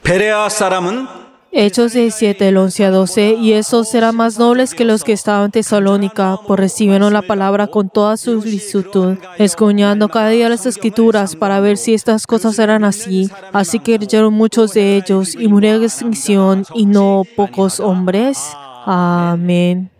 베레아 사람은 Hechos 17, del 11 a 12, y esos serán más nobles que los que estaban en Tesalónica, pues recibieron la palabra con toda su solicitud, escudriñando cada día las Escrituras para ver si estas cosas eran así. Así que creyeron muchos de ellos, y murió en extinción, y no pocos hombres. Amén.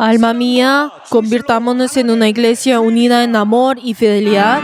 Alma mía, convirtámonos en una iglesia unida en amor y fidelidad.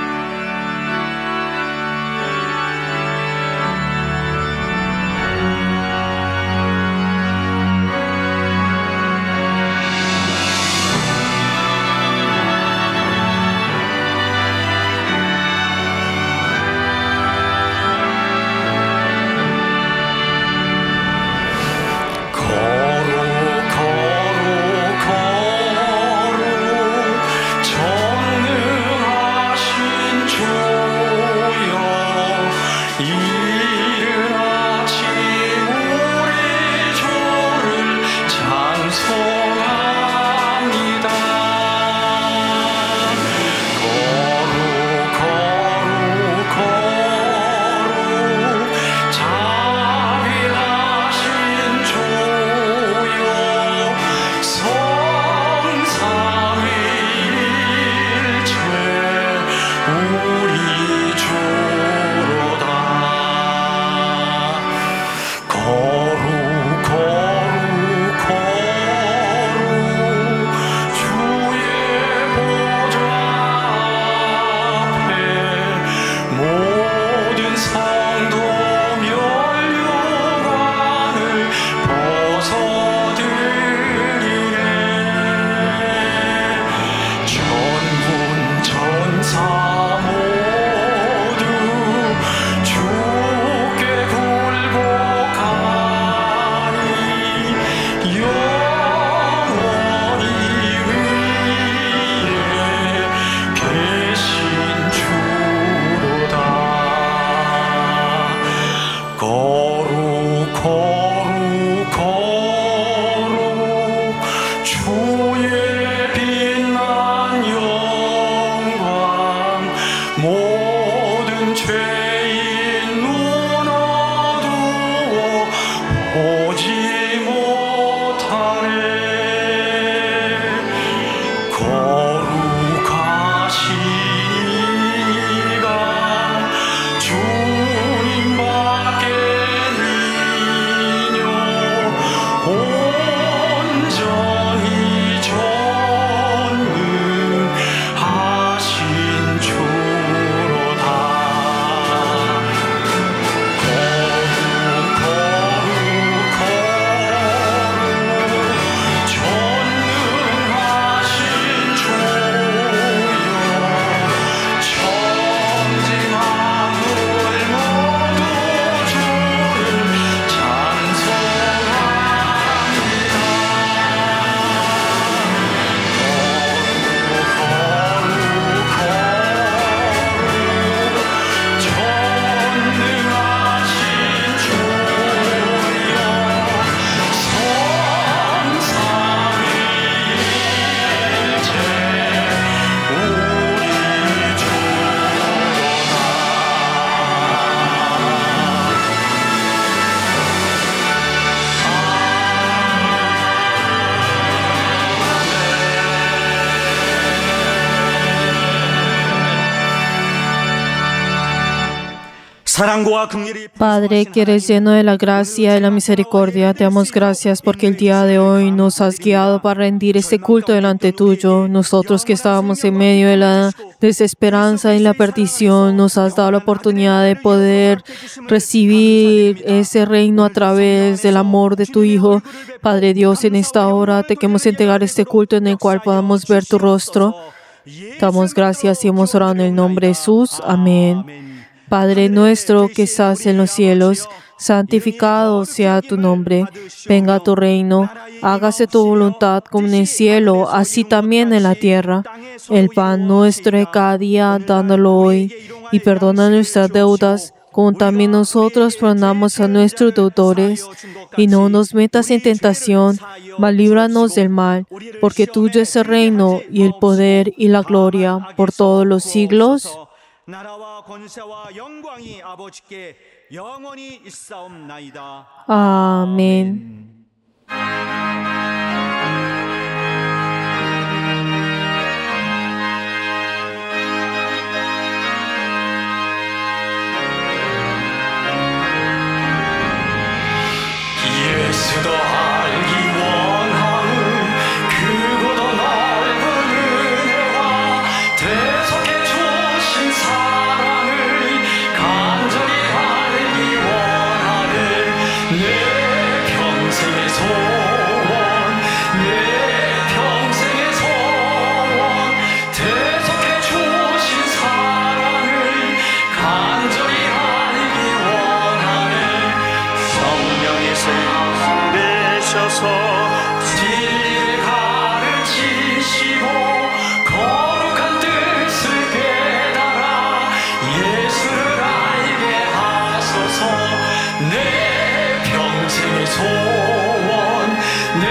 Padre, que eres lleno de la gracia y la misericordia, te damos gracias porque el día de hoy nos has guiado para rendir este culto delante tuyo. Nosotros que estábamos en medio de la desesperanza y la perdición, nos has dado la oportunidad de poder recibir ese reino a través del amor de tu Hijo. Padre Dios, en esta hora te queremos entregar este culto en el cual podamos ver tu rostro. Te damos gracias y hemos orado en el nombre de Jesús. Amén. Padre nuestro que estás en los cielos, santificado sea tu nombre. Venga a tu reino. Hágase tu voluntad como en el cielo, así también en la tierra. El pan nuestro de cada día, dándolo hoy. Y perdona nuestras deudas, como también nosotros perdonamos a nuestros deudores. Y no nos metas en tentación, mas líbranos del mal, porque tuyo es el reino, y el poder, y la gloria, por todos los siglos. Amén. 예수도 알기 원하는 크고도 넓은 은혜와 대속해 주신 사랑을 간절히 알기 원하는 내 평생의 소원, 내 평생의 소원, 대속해 주신 사랑을 간절히 알기 원하는 성령의 되셔서 진리를 가르치시고 거룩한 뜻을 깨달아 예수를 알게 하소서. 내 평생의 소원, 내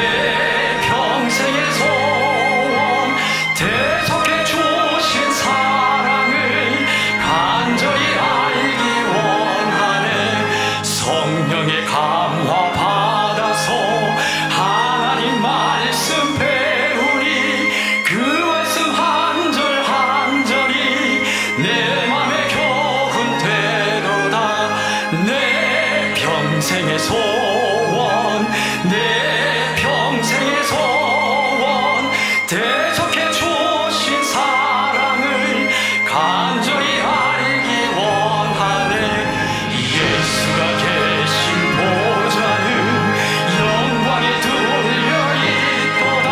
평생의 소원, 대속해 주신 사랑을 간절히 알기 원하는 성령의 감화 받아서 하나님 말씀 배우니 그 말씀 한 절 한 절이 내 맘에 교훈 되도다. 내 평생의 소원, 내 평생의 소원, 대속해 주신 사랑을 간절히 알기 원하네. 예수가 계신 보좌는 영광에 둘려 있도다.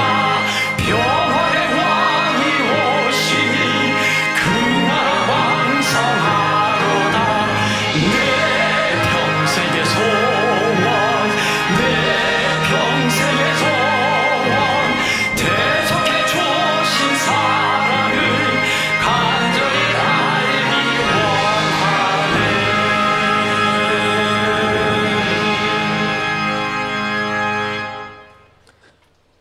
평화의 왕이 오시니 그 나라 왕성하도다. 내 평생의 소원, 내 평생의 소원, 대속해 주신 사랑을 간절히 알기 원하네.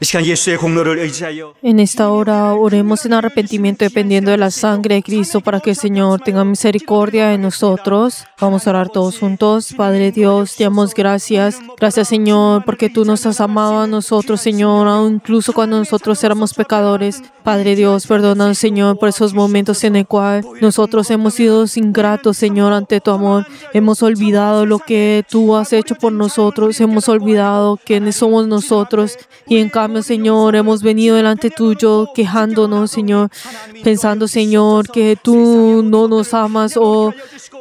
이 시간 예수의 공로를 의지하여 En esta hora oremos en arrepentimiento dependiendo de la sangre de Cristo para que el Señor tenga misericordia de nosotros. Vamos a orar todos juntos. Padre Dios, te damos gracias. Gracias, Señor, porque tú nos has amado a nosotros, Señor, aun incluso cuando nosotros éramos pecadores. Padre Dios, perdónanos, Señor, por esos momentos en el cual nosotros hemos sido ingratos, Señor, ante tu amor. Hemos olvidado lo que tú has hecho por nosotros. Hemos olvidado quiénes somos nosotros. Y en cambio, Señor, hemos venido delante tuyo quejándonos, Señor, pensando, Señor, que tú no nos amas o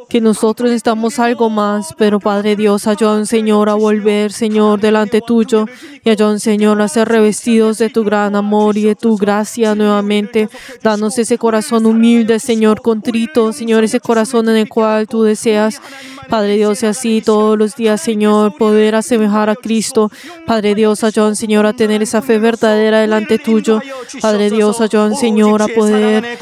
que nosotros necesitamos algo más. Pero, Padre Dios, ayúdanos, Señor, a volver, Señor, delante tuyo. Y ayúdanos, Señor, a ser revestidos de tu gran amor y de tu gracia nuevamente. Danos ese corazón humilde, Señor, contrito, Señor, ese corazón en el cual tú deseas, Padre Dios, y así todos los días, Señor, poder asemejar a Cristo. Padre Dios, ayúdanos, Señor, a tener esa fe verdadera delante tuyo. Padre Dios, ayúdanos, Señor, a poder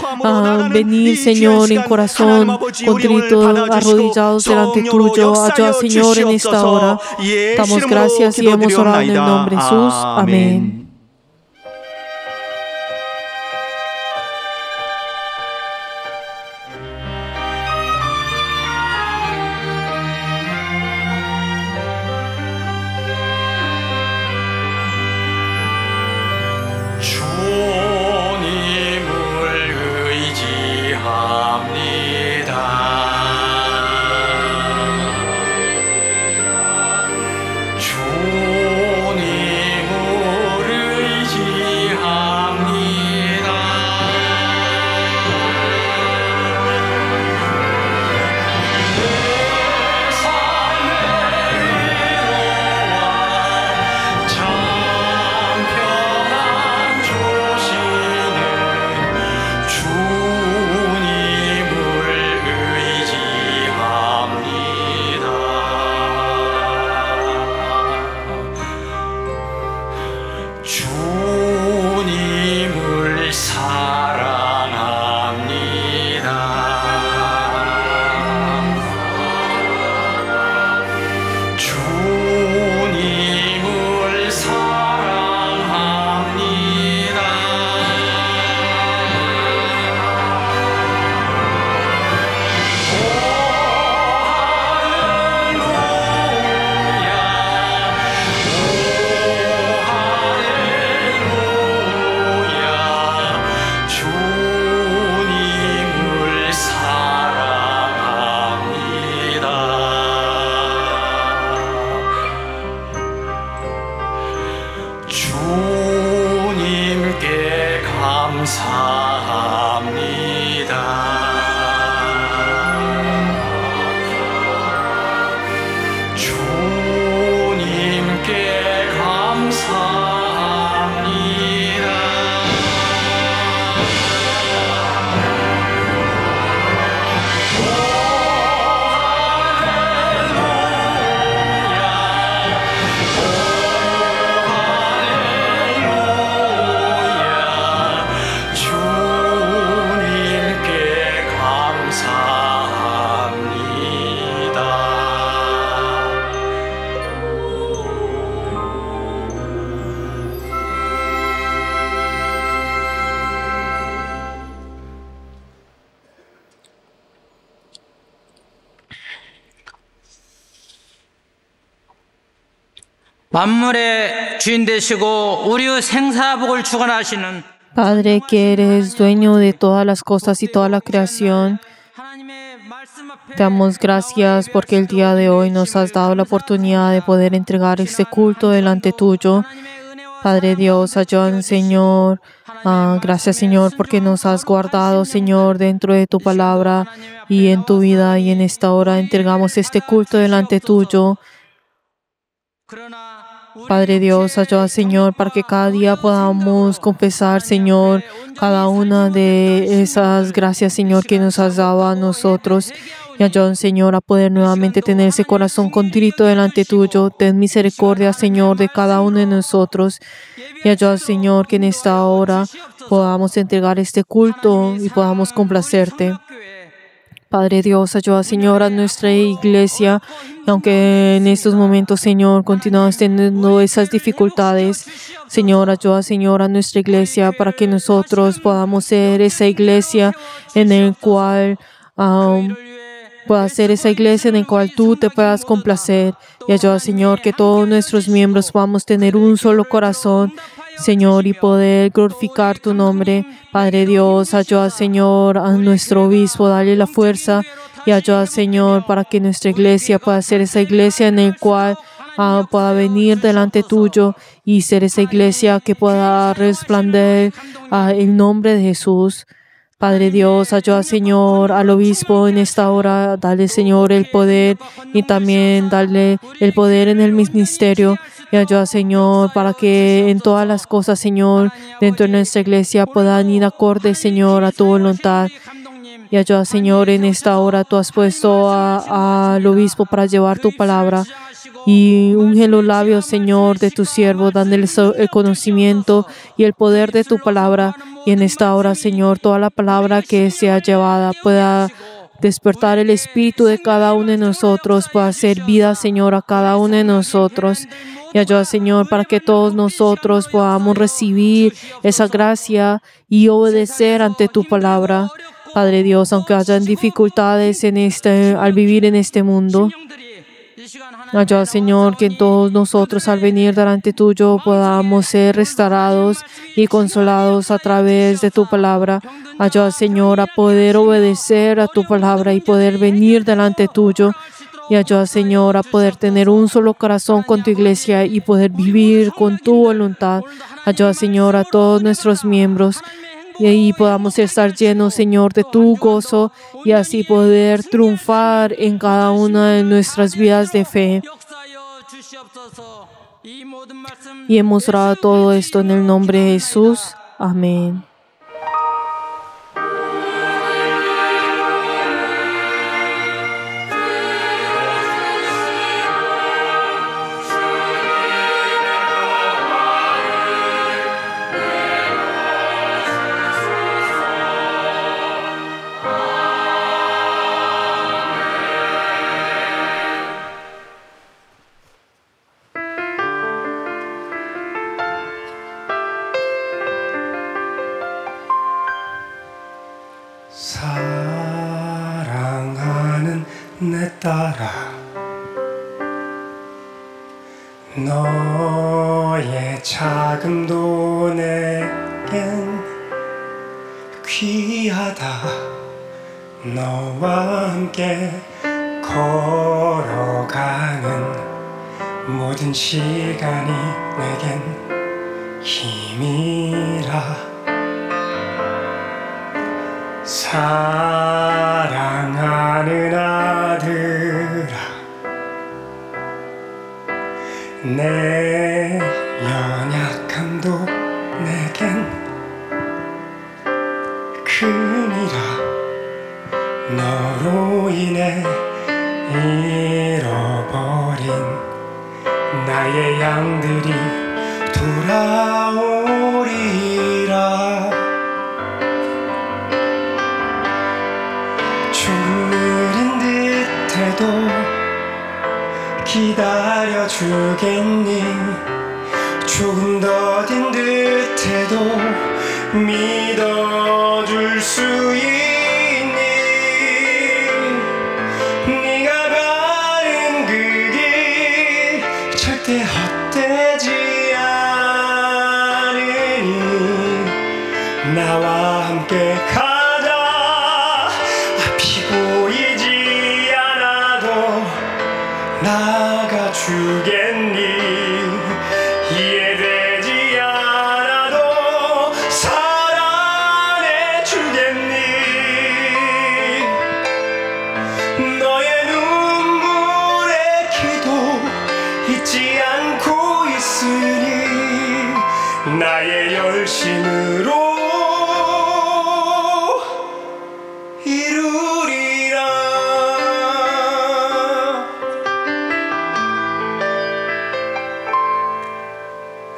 venir, Señor, en corazón contrito, arrodillados delante tuyo. Ayuda, Señor, en esta hora. Damos gracias y hemos orado en el nombre de Jesús. Amén. 주님을 의지합니다. 주님을 주님께 감사합니다. 주님께 감사합니다. 주님께 감사합니다. 만물의 주인 되시고 우리의 생사복을 주관하시는 Padre, que eres dueño de todas las cosas y toda la creación, 하나님의 말씀 앞에 te damos gracias porque el día de hoy nos has dado la oportunidad de poder entregar este culto delante tuyo. 하나님의 은혜와 Padre Dios, ayúdanos, Señor. Gracias, Señor, porque nos has guardado, Señor, dentro de tu palabra y en tu vida. Y en esta hora entregamos este culto delante tuyo. 그러나 Padre Dios, ayuda, Señor, para que cada día podamos confesar, Señor, cada una de esas gracias, Señor, que nos has dado a nosotros. Y ayuda, Señor, a poder nuevamente tener ese corazón contrito delante tuyo. Ten misericordia, Señor, de cada uno de nosotros. Y ayuda, Señor, que en esta hora podamos entregar este culto y podamos complacerte. Padre Dios, ayuda, Señor, a nuestra iglesia, y aunque en estos momentos, Señor, continuamos teniendo esas dificultades, Señor, ayuda, Señor, a nuestra iglesia para que nosotros podamos ser esa iglesia en el cual pueda ser esa iglesia en la cual tú te puedas complacer. Y ayuda, Señor, que todos nuestros miembros podamos tener un solo corazón, Señor, y poder glorificar tu nombre. Padre Dios, ayuda, Señor, a nuestro obispo, dale la fuerza y ayuda, Señor, para que nuestra iglesia pueda ser esa iglesia en la cual pueda venir delante tuyo y ser esa iglesia que pueda resplandecer el nombre de Jesús. Padre Dios, ayuda, Señor, al obispo en esta hora. Dale, Señor, el poder y también dale el poder en el ministerio. Y ayuda, Señor, para que en todas las cosas, Señor, dentro de nuestra iglesia puedan ir acorde, Señor, a tu voluntad. Y ayuda, Señor, en esta hora tú has puesto al obispo para llevar tu palabra. Y unge los labios, Señor, de tu siervo, dándoles el conocimiento y el poder de tu palabra. Y en esta hora, Señor, toda la palabra que sea llevada pueda despertar el espíritu de cada uno de nosotros, pueda hacer vida, Señor, a cada uno de nosotros. Y ayuda, Señor, para que todos nosotros podamos recibir esa gracia y obedecer ante tu palabra. Padre Dios, aunque hayan dificultades al vivir en este mundo, ayuda, Señor, que todos nosotros al venir delante tuyo podamos ser restaurados y consolados a través de tu palabra. Ayuda, Señor, a poder obedecer a tu palabra y poder venir delante tuyo. Y ayuda, Señor, a poder tener un solo corazón con tu iglesia y poder vivir con tu voluntad. Ayuda, Señor, a todos nuestros miembros. Y ahí podamos estar llenos, Señor, de tu gozo y así poder triunfar en cada una de nuestras vidas de fe. Y hemos orado todo esto en el nombre de Jesús. Amén. 사랑하는 내 딸아, 너의 자금도 내겐 귀하다. 너와 함께 걸어가는 모든 시간이 내겐 힘이라 사랑하는 아들아 내 연약함도 내겐 큰이라 너로 인해 잃어버린 나의 양들이 돌아오리라 조금 느린 듯해도 기다려주겠니 조금 더딘 듯해도 믿어줄 수 있니 네가 가는 그 길 절대 헛되지 않으니 나와 함께 가자 앞이 보이지 않아도 나가주겠니 이해되지 않아도 사랑해주겠니 너의 눈물의 기도 잊지 않고 있으니 나의 열심으로 이루리라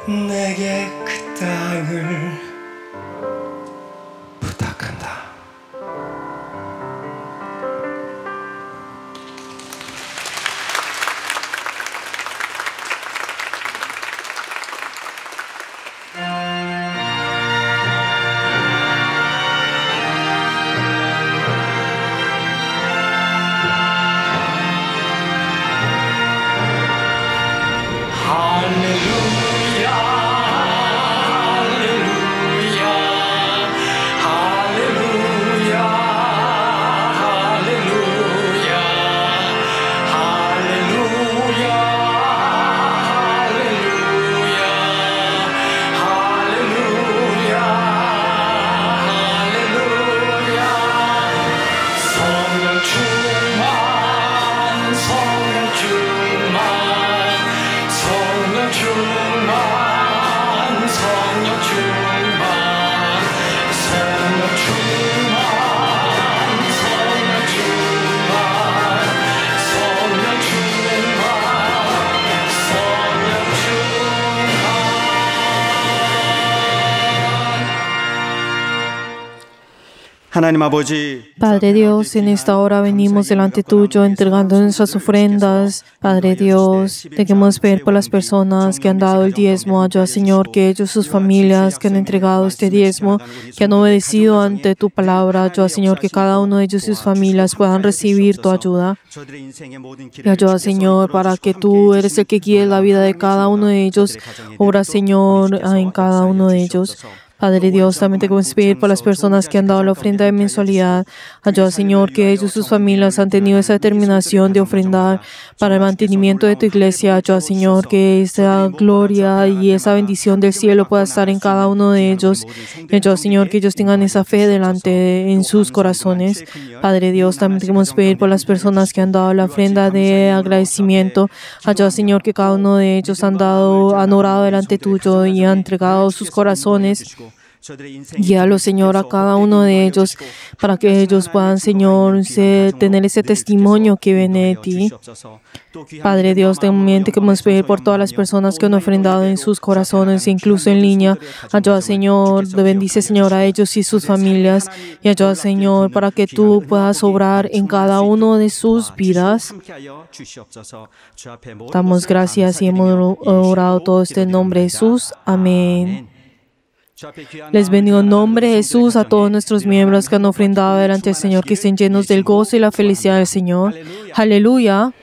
내게 그 땅을 부탁한다. 하나님 아버지, Padre Dios, en esta hora venimos delante tuyo entregando nuestras ofrendas. Padre Dios, te queremos pedir por las personas que han dado el diezmo. Ayuda, Señor, que ellos, sus familias que han entregado este diezmo, que han obedecido ante tu palabra. Ayuda, Señor, que cada uno de ellos y sus familias puedan recibir tu ayuda. Y ayuda, Señor, para que tú eres el que guíe la vida de cada uno de ellos. Obra, Señor, en cada uno de ellos. Padre Dios, también te queremos pedir por las personas que han dado la ofrenda de mensualidad. Ayuda, Señor, que ellos y sus familias han tenido esa determinación de ofrendar para el mantenimiento de tu iglesia. Ayuda, Señor, que esa gloria y esa bendición del cielo pueda estar en cada uno de ellos. Y ayuda, Señor, que ellos tengan esa fe en sus corazones. Padre Dios, también te queremos pedir por las personas que han dado la ofrenda de agradecimiento. Ayuda, Señor, que cada uno de ellos han orado delante tuyo y han entregado sus corazones. Guíalo, Señor, a cada uno de ellos para que ellos puedan, Señor, tener ese testimonio que viene de ti. Padre Dios, también te queremos pedir por todas las personas que han ofrendado en sus corazones, incluso en línea. Ayuda, Señor, bendice, Señor, a ellos y sus familias. Y ayuda, Señor, para que tú puedas obrar en cada uno de sus vidas. Damos gracias y hemos orado todo esto en nombre de Jesús. Amén. Les bendigo en nombre de Jesús a todos nuestros miembros que han ofrendado delante del Señor, que estén llenos del gozo y la felicidad del Señor. Aleluya.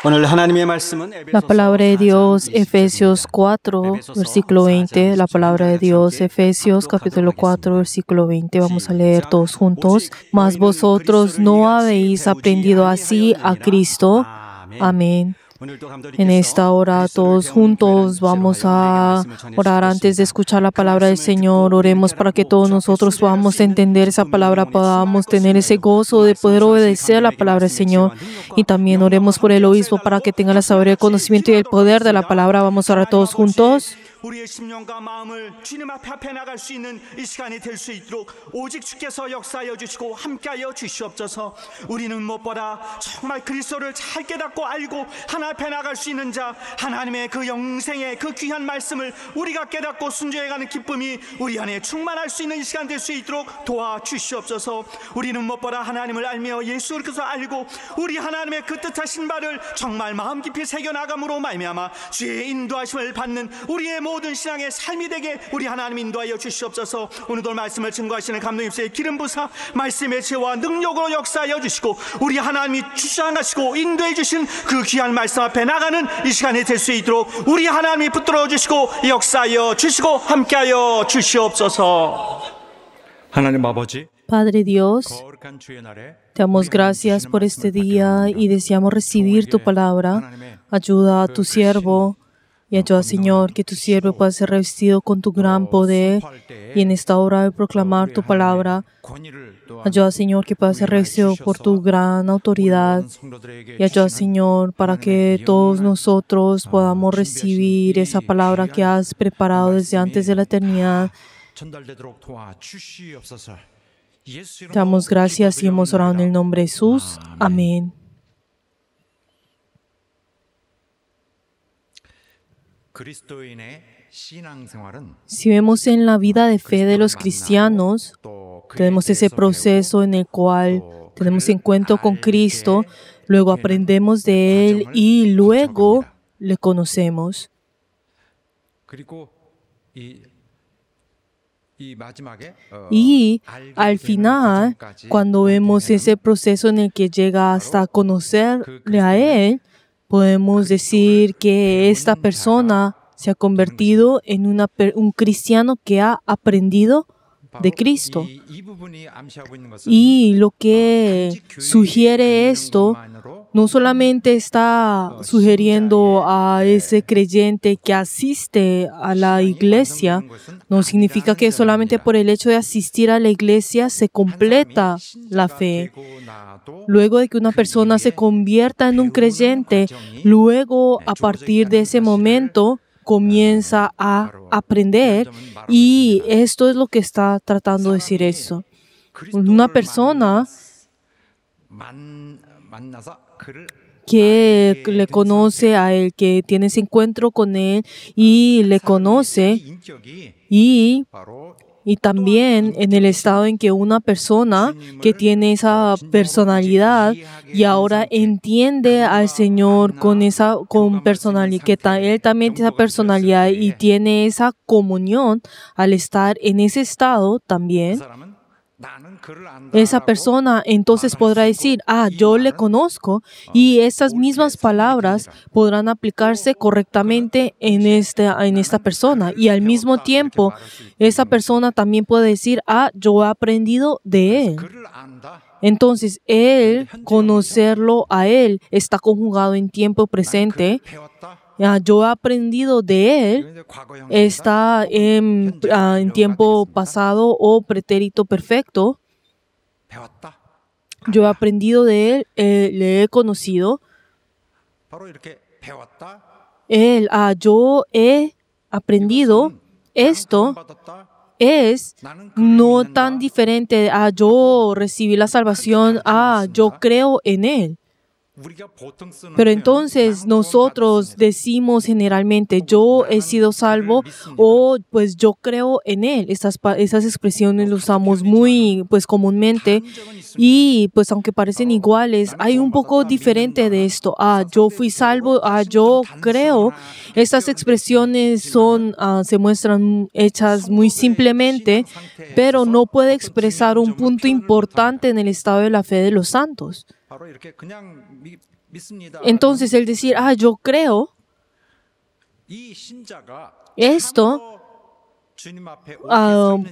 오늘 하나님의 말씀은 La palabra de Dios, Efesios 4, versículo 20. La palabra de Dios, Efesios capítulo 4, versículo 20. Vamos a leer todos juntos. Mas vosotros no habéis aprendido así a Cristo. Amén. En esta hora todos juntos vamos a orar antes de escuchar la palabra del Señor. Oremos para que todos nosotros podamos entender esa palabra, podamos tener ese gozo de poder obedecer la palabra del Señor. Y también oremos por el obispo para que tenga la sabiduría, el conocimiento y el poder de la palabra. Vamos a orar todos juntos. 우리의 심령과 마음을 주님 앞에 나갈 수 있는 이 시간이 될 수 있도록 오직 주께서 역사하여 주시고 함께하여 주시옵소서. 우리는 무엇보다 정말 그리스도를 잘 깨닫고 알고 하나님 앞에 나갈 수 있는 자, 하나님의 그 영생의 그 귀한 말씀을 우리가 깨닫고 순종해가는 기쁨이 우리 안에 충만할 수 있는 이 시간 될 수 있도록 도와주시옵소서. 우리는 무엇보다 하나님을 알며 예수 그리스도 알고 우리 하나님의 그 뜻하신 바를 정말 마음 깊이 새겨나감으로 말미암아 주의 인도하심을 받는 우리의 모든 신앙의 삶이 되게 우리 하나님 인도하여 주시옵소서. 오늘도 말씀을 증거하시는 감독님의 기름 부사 말씀의 지혜와 능력으로 역사하여 주시고 우리 하나님이 주장하시고 인도해 주신 그 귀한 말씀 앞에 나가는 이 시간이 될 수 있도록 우리 하나님이 붙들어 주시고 역사하여 주시고 함께하여 주시옵소서. 하나님 아버지, Padre Dios, 거룩한 주의 날에 te damos gracias por este día y deseamos recibir tu palabra. Ayuda a tu siervo y ayuda, Señor, que tu siervo pueda ser revestido con tu gran poder y en esta hora de proclamar tu palabra. Ayuda, Señor, que pueda ser revestido por tu gran autoridad y ayuda, Señor, para que todos nosotros podamos recibir esa palabra que has preparado desde antes de la eternidad. Te damos gracias y hemos orado en el nombre de Jesús. Amén. Si vemos en la vida de fe de los cristianos, tenemos ese proceso en el cual tenemos encuentro con Cristo, luego aprendemos de Él y luego le conocemos. Y al final, cuando vemos ese proceso en el que llega hasta conocerle a Él, podemos decir que esta persona se ha convertido en un cristiano que ha aprendido de Cristo. Y lo que sugiere esto no solamente está sugiriendo a ese creyente que asiste a la iglesia, no significa que solamente por el hecho de asistir a la iglesia se completa la fe. Luego de que una persona se convierta en un creyente, luego a partir de ese momento comienza a aprender, y esto es lo que está tratando de decir esto. Una persona que le conoce a Él, que tiene ese encuentro con Él y le conoce, y también en el estado en que una persona que tiene esa personalidad y ahora entiende al Señor con personalidad, que Él también tiene esa personalidad y tiene esa comunión al estar en ese estado también, esa persona entonces podrá decir, yo le conozco, y esas mismas palabras podrán aplicarse correctamente en esta persona. Y al mismo tiempo, esa persona también puede decir, yo he aprendido de Él. Entonces, conocerlo a Él está conjugado en tiempo presente. Yo he aprendido de Él, está en tiempo pasado o pretérito perfecto. Yo he aprendido de Él, le he conocido. Yo he aprendido. Esto es no tan diferente a yo recibí la salvación, yo creo en Él. Pero entonces nosotros decimos generalmente, yo he sido salvo, o pues yo creo en Él. Esas expresiones las usamos muy comúnmente, y pues aunque parecen iguales, hay un poco diferente de esto. Yo fui salvo, yo creo. Estas expresiones se muestran hechas muy simplemente, pero no puede expresar un punto importante en el estado de la fe de los santos. Entonces, el decir, yo creo, esto,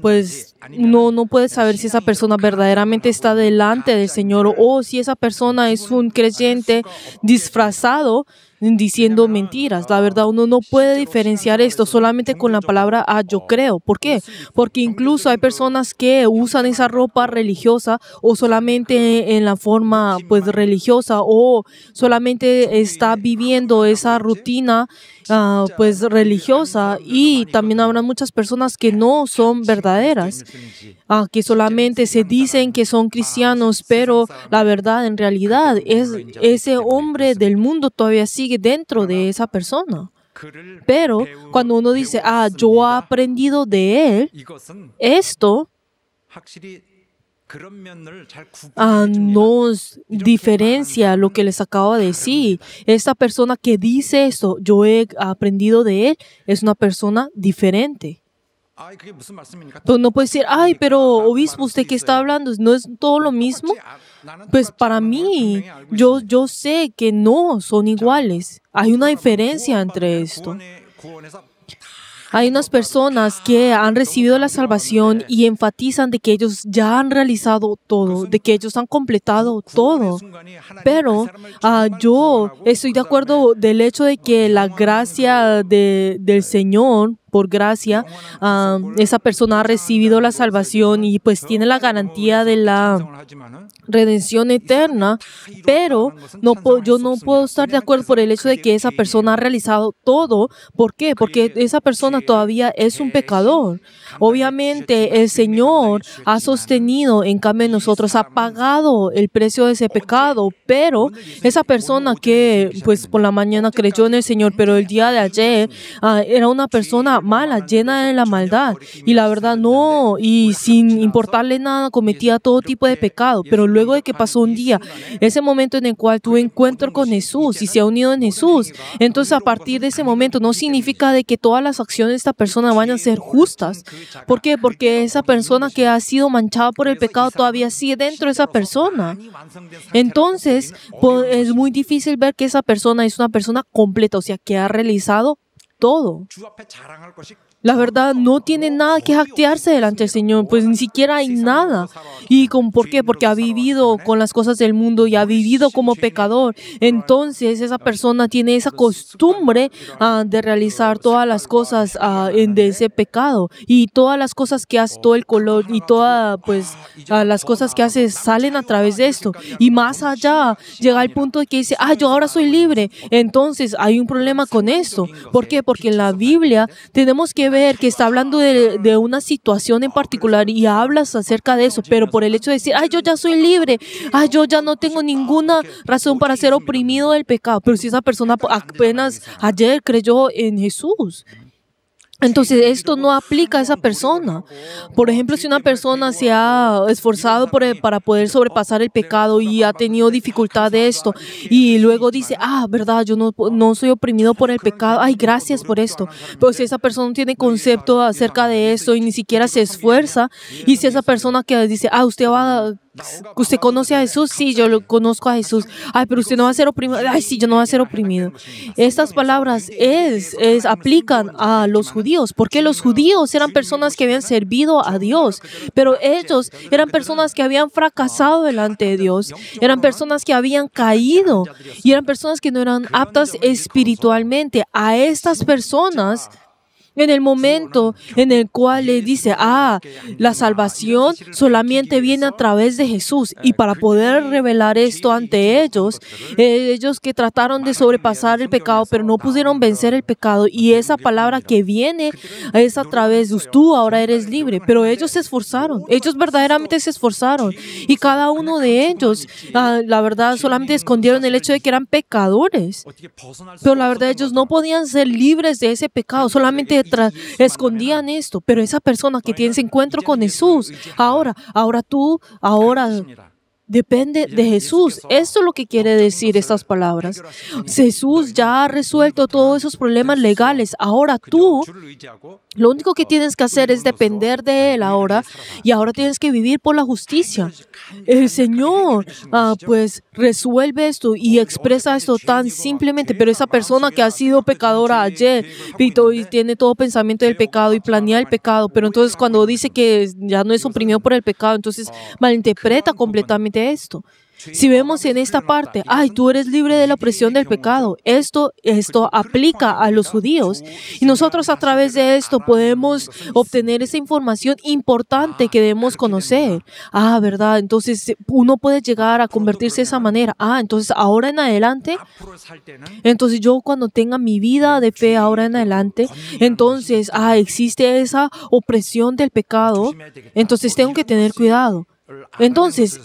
pues no puede saber si esa persona verdaderamente está delante del Señor o si esa persona es un creyente disfrazado diciendo mentiras. La verdad, uno no puede diferenciar esto solamente con la palabra yo creo. ¿Por qué? Porque incluso hay personas que usan esa ropa religiosa o solamente en la forma pues religiosa o solamente está viviendo esa rutina pues religiosa, y también habrá muchas personas que no son verdaderas, que solamente se dicen que son cristianos, pero la verdad en realidad es ese hombre del mundo todavía sigue dentro de esa persona. Pero cuando uno dice, yo he aprendido de él, esto nos diferencia lo que les acabo de decir. Esta persona que dice esto, yo he aprendido de él, es una persona diferente. Entonces no puede decir, pero obispo, ¿usted qué está hablando? ¿No es todo lo mismo? Pues para mí, yo sé que no son iguales. Hay una diferencia entre esto. Hay unas personas que han recibido la salvación y enfatizan de que ellos ya han realizado todo, de que ellos han completado todo. Pero yo estoy de acuerdo del hecho de que la gracia del Señor, por gracia, esa persona ha recibido la salvación y pues tiene la garantía de la redención eterna, pero yo no puedo estar de acuerdo por el hecho de que esa persona ha realizado todo. ¿Por qué? Porque esa persona todavía es un pecador. Obviamente el Señor ha sostenido, en cambio nosotros ha pagado el precio de ese pecado, pero esa persona que pues por la mañana creyó en el Señor, pero el día de ayer era una persona mala, llena de la maldad, y la verdad no, y sin importarle nada cometía todo tipo de pecado, pero luego de que pasó un día, ese momento en el cual tuvo encuentro con Jesús y se ha unido en Jesús, entonces a partir de ese momento no significa de que todas las acciones de esta persona vayan a ser justas. ¿Por qué? Porque esa persona que ha sido manchada por el pecado todavía sigue dentro de esa persona. Entonces es muy difícil ver que esa persona es una persona completa, o sea, que ha realizado todo. La verdad, no tiene nada que jactarse delante del Señor, pues ni siquiera hay nada. ¿Y por qué? Porque ha vivido con las cosas del mundo y ha vivido como pecador. Entonces, esa persona tiene esa costumbre de realizar todas las cosas de ese pecado. Y todas las cosas que hace, todo el color y todas las cosas que hace salen a través de esto. Y más allá, llega al punto de que dice, yo ahora soy libre. Entonces, hay un problema con esto. ¿Por qué? Porque en la Biblia tenemos que ver que está hablando de una situación en particular y hablas acerca de eso, pero por el hecho de decir, yo ya soy libre, yo ya no tengo ninguna razón para ser oprimido del pecado, pero si esa persona apenas ayer creyó en Jesús, entonces esto no aplica a esa persona. Por ejemplo, si una persona se ha esforzado para poder sobrepasar el pecado y ha tenido dificultad de esto y luego dice, verdad, yo no soy oprimido por el pecado, gracias por esto. Pero si esa persona no tiene concepto acerca de esto y ni siquiera se esfuerza, y si esa persona que dice, ¿usted conoce a Jesús? Sí, yo lo conozco a Jesús. Pero usted no va a ser oprimido. Sí, yo no voy a ser oprimido. Estas palabras aplican a los judíos, porque los judíos eran personas que habían servido a Dios, pero ellos eran personas que habían fracasado delante de Dios, eran personas que habían caído y eran personas que no eran aptas espiritualmente. A estas personas, en el momento en el cual le dice, la salvación solamente viene a través de Jesús, y para poder revelar esto ante ellos que trataron de sobrepasar el pecado, pero no pudieron vencer el pecado, y esa palabra que viene es a través de tú ahora eres libre, pero ellos se esforzaron, ellos verdaderamente se esforzaron, y cada uno de ellos, la verdad, solamente escondieron el hecho de que eran pecadores, pero la verdad ellos no podían ser libres de ese pecado, solamente escondían esto. Pero esa persona que tiene ese encuentro con Jesús, ahora depende de Jesús. Esto es lo que quiere decir estas palabras. Jesús ya ha resuelto todos esos problemas legales. Ahora tú, lo único que tienes que hacer es depender de Él ahora, y ahora tienes que vivir por la justicia. El Señor, pues, resuelve esto y expresa esto tan simplemente, pero esa persona que ha sido pecadora ayer y tiene todo pensamiento del pecado y planea el pecado, pero entonces cuando dice que ya no es oprimido por el pecado, entonces malinterpreta completamente esto. Si vemos en esta parte, tú eres libre de la opresión del pecado. Esto aplica a los judíos. Y nosotros a través de esto podemos obtener esa información importante que debemos conocer. ¿Verdad? Entonces uno puede llegar a convertirse de esa manera. Entonces ahora en adelante, entonces yo cuando tenga mi vida de fe ahora en adelante, entonces existe esa opresión del pecado. Entonces tengo que tener cuidado. Entonces,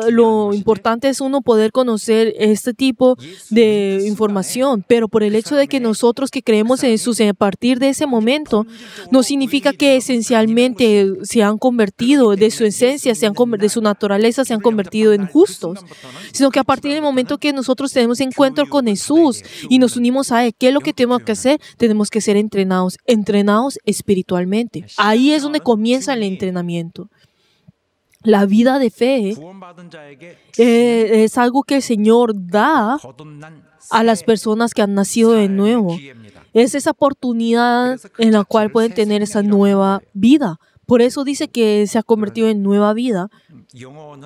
lo importante es uno poder conocer este tipo de información, pero por el hecho de que nosotros que creemos en Jesús a partir de ese momento, no significa que esencialmente se han convertido, de su esencia, de su naturaleza, se han convertido en justos, sino que a partir del momento que nosotros tenemos encuentro con Jesús y nos unimos a Él, ¿qué es lo que tenemos que hacer? Tenemos que ser entrenados espiritualmente. Ahí es donde comienza el entrenamiento. La vida de fe es algo que el Señor da a las personas que han nacido de nuevo. Es esa oportunidad en la cual pueden tener esa nueva vida. Por eso dice que se ha convertido en nueva vida.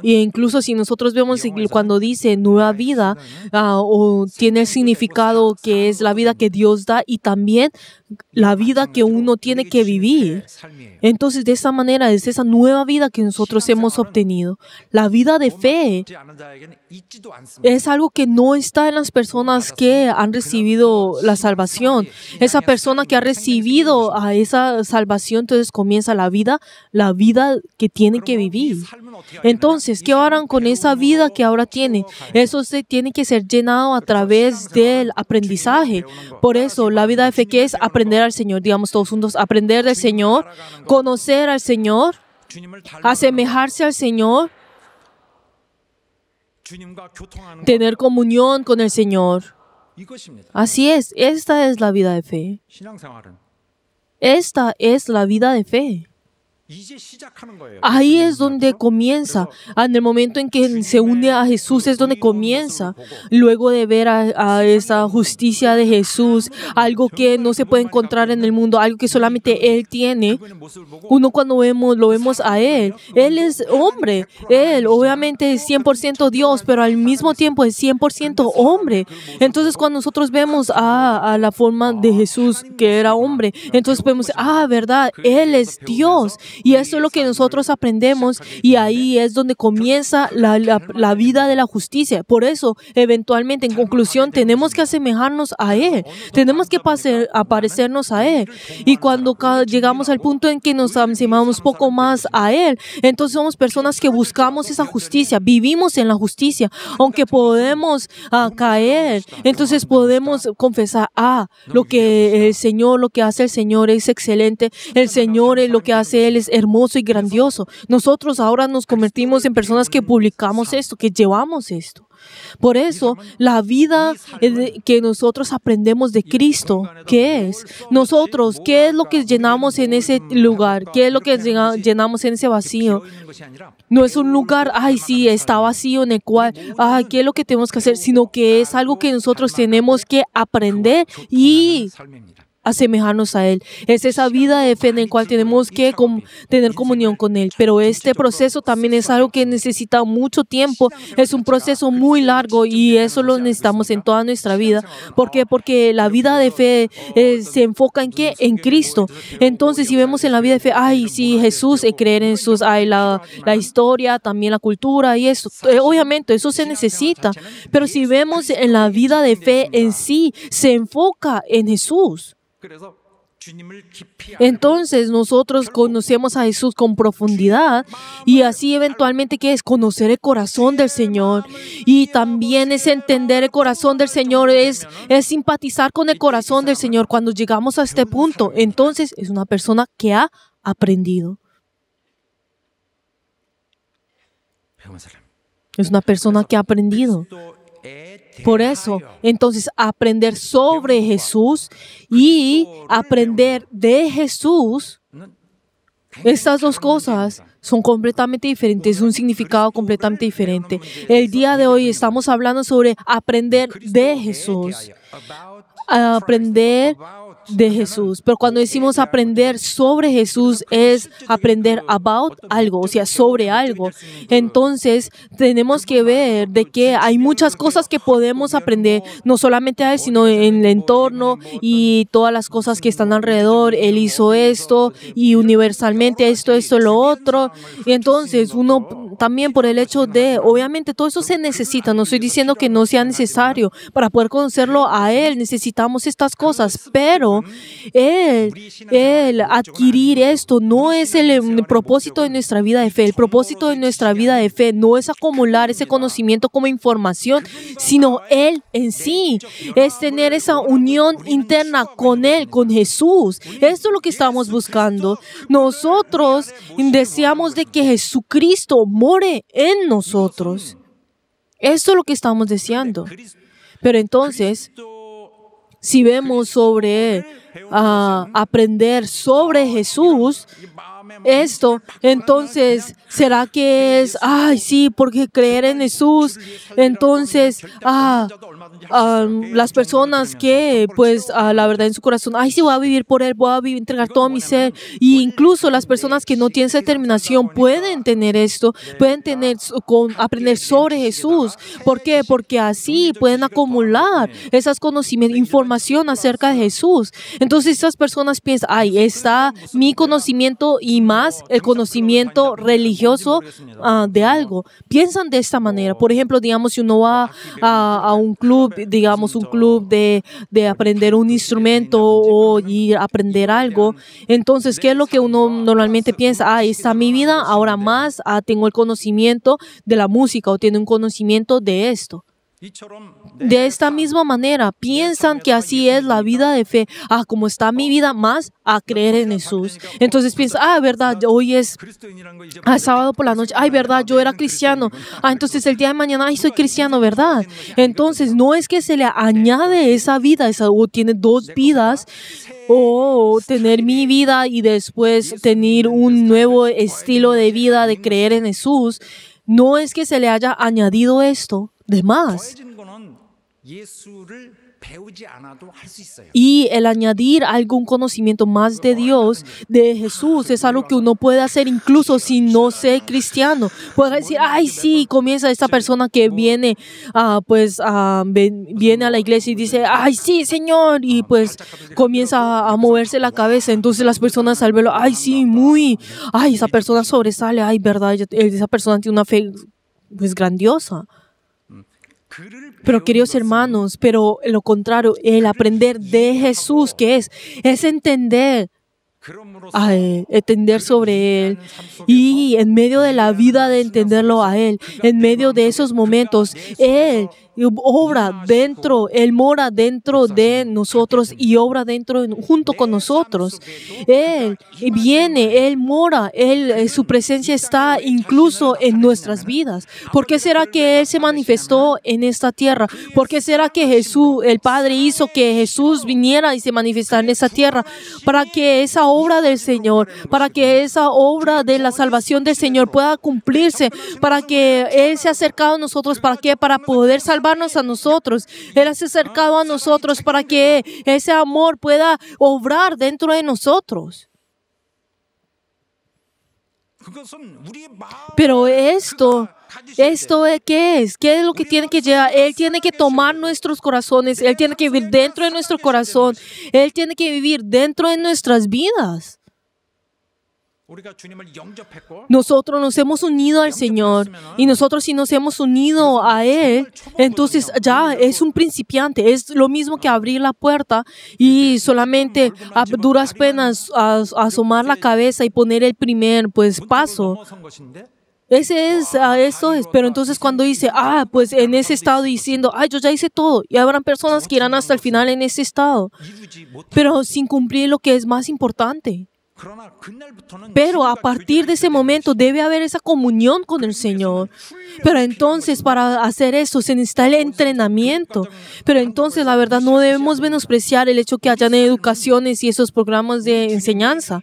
Y incluso si nosotros vemos cuando dice nueva vida, o tiene el significado que es la vida que Dios da y también la vida que uno tiene que vivir. Entonces, de esa manera, es esa nueva vida que nosotros hemos obtenido. La vida de fe es algo que no está en las personas que han recibido la salvación. Esa persona que ha recibido a esa salvación, entonces comienza la vida que tiene que vivir. Entonces, ¿qué harán con esa vida que ahora tiene? Eso tiene que ser llenado a través del aprendizaje. Por eso, la vida de fe, ¿qué es? Aprender al Señor. Digamos todos juntos, aprender del Señor, conocer al Señor, asemejarse al Señor, tener comunión con el Señor. Así es, esta es la vida de fe. Esta es la vida de fe. Ahí es donde comienza. En el momento en que se une a Jesús es donde comienza. Luego de ver a esa justicia de Jesús, algo que no se puede encontrar en el mundo, algo que solamente Él tiene. Uno cuando lo vemos a Él es hombre. Él obviamente es 100% Dios, pero al mismo tiempo es 100% hombre. Entonces cuando nosotros vemos a la forma de Jesús que era hombre, entonces podemos decir, verdad, Él es Dios. Y eso es lo que nosotros aprendemos y ahí es donde comienza la vida de la justicia. Por eso, eventualmente, en conclusión, tenemos que asemejarnos a Él. Tenemos que parecernos a Él. Y cuando llegamos al punto en que nos asemejamos poco más a Él, entonces somos personas que buscamos esa justicia, vivimos en la justicia. Aunque podemos caer, entonces podemos confesar, lo que hace el Señor es excelente. El Señor, lo que hace Él es hermoso y grandioso. Nosotros ahora nos convertimos en personas que publicamos esto, que llevamos esto. Por eso, la vida que nosotros aprendemos de Cristo, ¿qué es? Nosotros, ¿qué es lo que llenamos en ese lugar? ¿Qué es lo que llenamos en ese vacío? No es un lugar, sí, está vacío en el cual, ¿qué es lo que tenemos que hacer? Sino que es algo que nosotros tenemos que aprender y asemejarnos a Él. Es esa vida de fe en la cual tenemos que tener comunión con Él. Pero este proceso también es algo que necesita mucho tiempo. Es un proceso muy largo y eso lo necesitamos en toda nuestra vida. ¿Por qué? Porque la vida de fe se enfoca en ¿qué? En Cristo. Entonces, si vemos en la vida de fe, sí, Jesús, creer en Jesús, la historia, también la cultura y eso. Obviamente, eso se necesita. Pero si vemos en la vida de fe en sí, se enfoca en Jesús. Entonces nosotros conocemos a Jesús con profundidad y así eventualmente ¿qué es? Conocer el corazón del Señor y también es entender el corazón del Señor, es simpatizar con el corazón del Señor. Cuando llegamos a este punto, entonces es una persona que ha aprendido. Es una persona que ha aprendido. Por eso, entonces, aprender sobre Jesús y aprender de Jesús, estas dos cosas son completamente diferentes, un significado completamente diferente. El día de hoy estamos hablando sobre aprender de Jesús. Aprender de Jesús. Pero cuando decimos aprender sobre Jesús es aprender about algo, o sea, sobre algo. Entonces, tenemos que ver de que hay muchas cosas que podemos aprender, no solamente a Él, sino en el entorno y todas las cosas que están alrededor. Él hizo esto y universalmente esto, lo otro. Y entonces, uno también por el hecho de, obviamente, todo eso se necesita. No estoy diciendo que no sea necesario. Para poder conocerlo a Él, necesitamos estas cosas, pero el adquirir esto no es el propósito de nuestra vida de fe. El propósito de nuestra vida de fe no es acumular ese conocimiento como información, sino Él en sí. Es tener esa unión interna con Él, con Jesús. Esto es lo que estamos buscando. Nosotros deseamos de que Jesucristo more en nosotros. Esto es lo que estamos deseando. Pero entonces, si vemos sobre aprender sobre Jesús, esto, entonces, ¿será que es, ay, sí, porque creer en Jesús? Entonces, las personas que, pues, la verdad en su corazón, ay, sí, voy a vivir por Él, voy a entregar todo mi ser. Y incluso las personas que no tienen esa determinación pueden tener esto, pueden aprender sobre Jesús. ¿Por qué? Porque así pueden acumular esas conocimientos, información acerca de Jesús. Entonces, esas personas piensan, ay, está mi conocimiento y más el conocimiento religioso de algo. Piensan de esta manera. Por ejemplo, digamos, si uno va a un club, digamos, un club de aprender un instrumento o ir a aprender algo, entonces, ¿qué es lo que uno normalmente piensa? Está mi vida, ahora más tengo el conocimiento de la música o tengo un conocimiento de esto. De esta misma manera, piensan que así es la vida de fe. Como está mi vida, más a creer en Jesús. Entonces piensan, verdad, hoy es sábado por la noche. Verdad, yo era cristiano. Entonces el día de mañana, soy cristiano, ¿verdad? Entonces no es que se le añade esa vida, o tiene dos vidas, o tener mi vida y después tener un nuevo estilo de vida de creer en Jesús. No es que se le haya añadido esto de más. Y el añadir algún conocimiento más de Dios, de Jesús, es algo que uno puede hacer incluso si no ser cristiano. Puede decir, sí, comienza esta persona que viene, viene a la iglesia y dice, sí, Señor, y pues comienza a moverse la cabeza. Entonces las personas al verlo, sí, esa persona sobresale, verdad, esa persona tiene una fe pues grandiosa. Pero queridos hermanos, pero lo contrario, el aprender de Jesús, ¿qué es? Es entender sobre Él, y en medio de la vida de entenderlo a Él, en medio de esos momentos, Él obra dentro, Él mora dentro de nosotros y obra junto con nosotros. Él viene, Él mora, su presencia está incluso en nuestras vidas. ¿Por qué será que Él se manifestó en esta tierra? ¿Por qué será que Jesús, el Padre, hizo que Jesús viniera y se manifestara en esta tierra? Para que esa obra del Señor, para que esa obra de la salvación del Señor pueda cumplirse, para que Él se ha acercado a nosotros, ¿para qué? Para poder salvarnos a nosotros. Él se ha acercado a nosotros para que ese amor pueda obrar dentro de nosotros. Pero esto ¿qué es? ¿Qué es lo que tiene que llegar? Él tiene que tomar nuestros corazones. Él tiene que vivir dentro de nuestro corazón. Él tiene que vivir dentro de nuestras vidas. Nosotros nos hemos unido al Señor, y nosotros si nos hemos unido a Él, entonces ya es un principiante. Es lo mismo que abrir la puerta y solamente a duras penas asomar la cabeza y poner el primer paso. Eso es. Pero entonces cuando dice, pues en ese estado diciendo, yo ya hice todo, y habrán personas que irán hasta el final en ese estado, pero sin cumplir lo que es más importante. Pero a partir de ese momento debe haber esa comunión con el Señor. Pero entonces para hacer eso se necesita el entrenamiento. Pero entonces la verdad no debemos menospreciar el hecho que hayan educaciones y esos programas de enseñanza.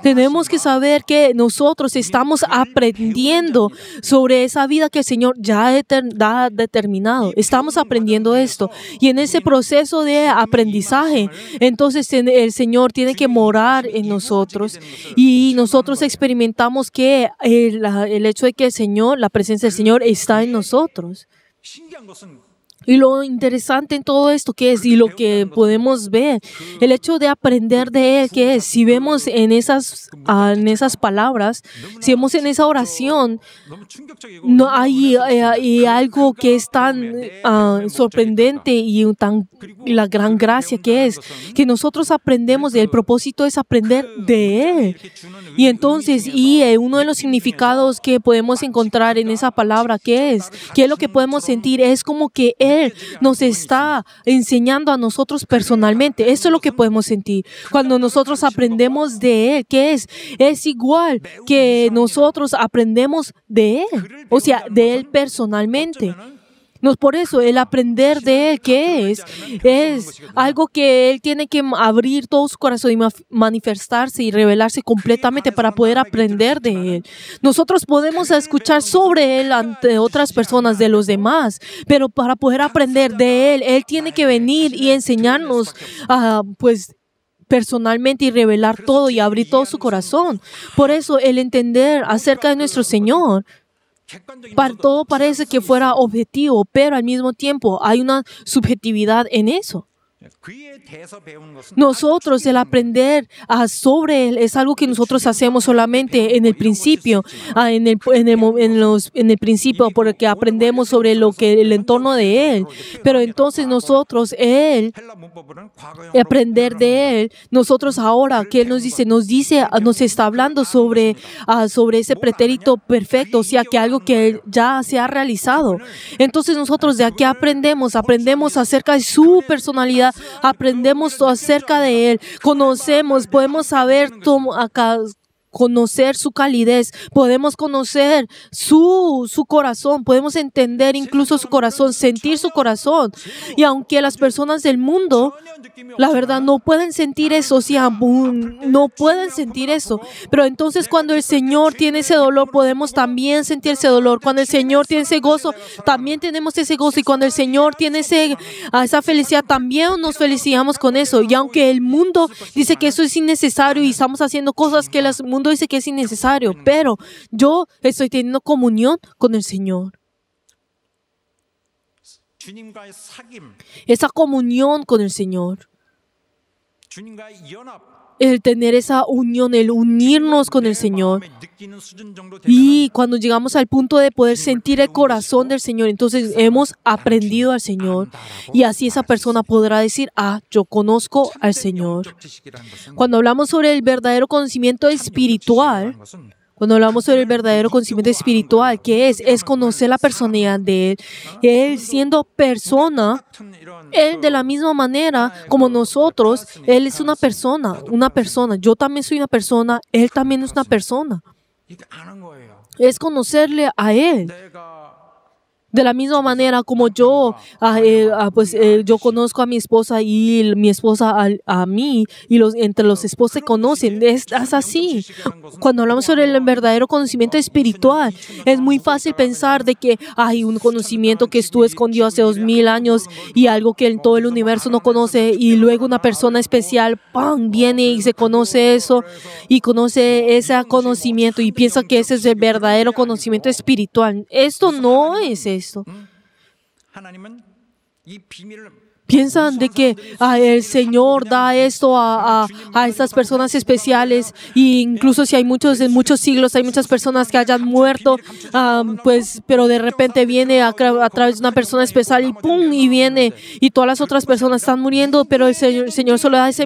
Tenemos que saber que nosotros estamos aprendiendo sobre esa vida que el Señor ya ha determinado. Estamos aprendiendo esto. Y en ese proceso de aprendizaje, entonces el Señor tiene que morar en nosotros. Y nosotros experimentamos que el hecho de que el Señor, la presencia del Señor está en nosotros. Y lo interesante en todo esto que es, y lo que podemos ver, el hecho de aprender de Él, que es, si vemos en esas palabras, si vemos en esa oración, no hay algo que es tan sorprendente y la gran gracia que es, que nosotros aprendemos de Él. El propósito es aprender de Él. Y entonces, uno de los significados que podemos encontrar en esa palabra, que es lo que podemos sentir, es como que Él nos está enseñando a nosotros personalmente. Eso es lo que podemos sentir. Cuando nosotros aprendemos de Él, ¿qué es? Es igual que nosotros aprendemos de Él. O sea, de Él personalmente. No, por eso, el aprender de Él, ¿qué es? Es algo que Él tiene que abrir todo su corazón y manifestarse y revelarse completamente para poder aprender de Él. Nosotros podemos escuchar sobre Él ante otras personas, de los demás, pero para poder aprender de Él, Él tiene que venir y enseñarnos, personalmente y revelar todo y abrir todo su corazón. Por eso, el entender acerca de nuestro Señor, todo parece que fuera objetivo, pero al mismo tiempo hay una subjetividad en eso. Nosotros, el aprender sobre Él es algo que nosotros hacemos solamente en el principio, en el principio, porque aprendemos sobre el entorno de Él. Pero entonces nosotros, aprender de Él, nosotros ahora, que Él nos está hablando sobre ese pretérito perfecto, o sea, que algo que ya se ha realizado. Entonces nosotros de aquí aprendemos acerca de su personalidad, aprendemos acerca de Él, conocemos, podemos saber conocer su calidez, podemos conocer su corazón, podemos entender incluso su corazón, sentir su corazón. Y aunque las personas del mundo, la verdad, no pueden sentir eso, o sea, no pueden sentir eso. Pero entonces cuando el Señor tiene ese dolor, podemos también sentir ese dolor. Cuando el Señor tiene ese gozo, también tenemos ese gozo. Y cuando el Señor tiene esa felicidad, también nos felicitamos con eso. Y aunque el mundo dice que eso es innecesario y estamos haciendo cosas que el mundo dice que es innecesario, pero yo estoy teniendo comunión con el Señor. Esa comunión con el Señor, el tener esa unión, el unirnos con el Señor. Y cuando llegamos al punto de poder sentir el corazón del Señor, entonces hemos aprendido al Señor. Y así esa persona podrá decir, yo conozco al Señor. Cuando hablamos sobre el verdadero conocimiento espiritual, ¿qué es? Es conocer la personalidad de Él. Él siendo persona, Él de la misma manera como nosotros, Él es una persona. Yo también soy una persona, Él también es una persona. Es conocerle a Él. De la misma manera como yo conozco a mi esposa y mi esposa a mí, y entre los esposos se conocen. Es así. Cuando hablamos sobre el verdadero conocimiento espiritual, es muy fácil pensar de que hay un conocimiento que estuvo escondido hace 2000 años y algo que todo el universo no conoce, y luego una persona especial viene y se conoce eso y conoce ese conocimiento y piensa que ese es el verdadero conocimiento espiritual. Esto no es eso. Piensan de que el Señor da esto a estas personas especiales, y incluso si hay muchos siglos, hay muchas personas que hayan muerto, pero de repente viene a través de una persona especial y viene, y todas las otras personas están muriendo, pero el Señor solo da ese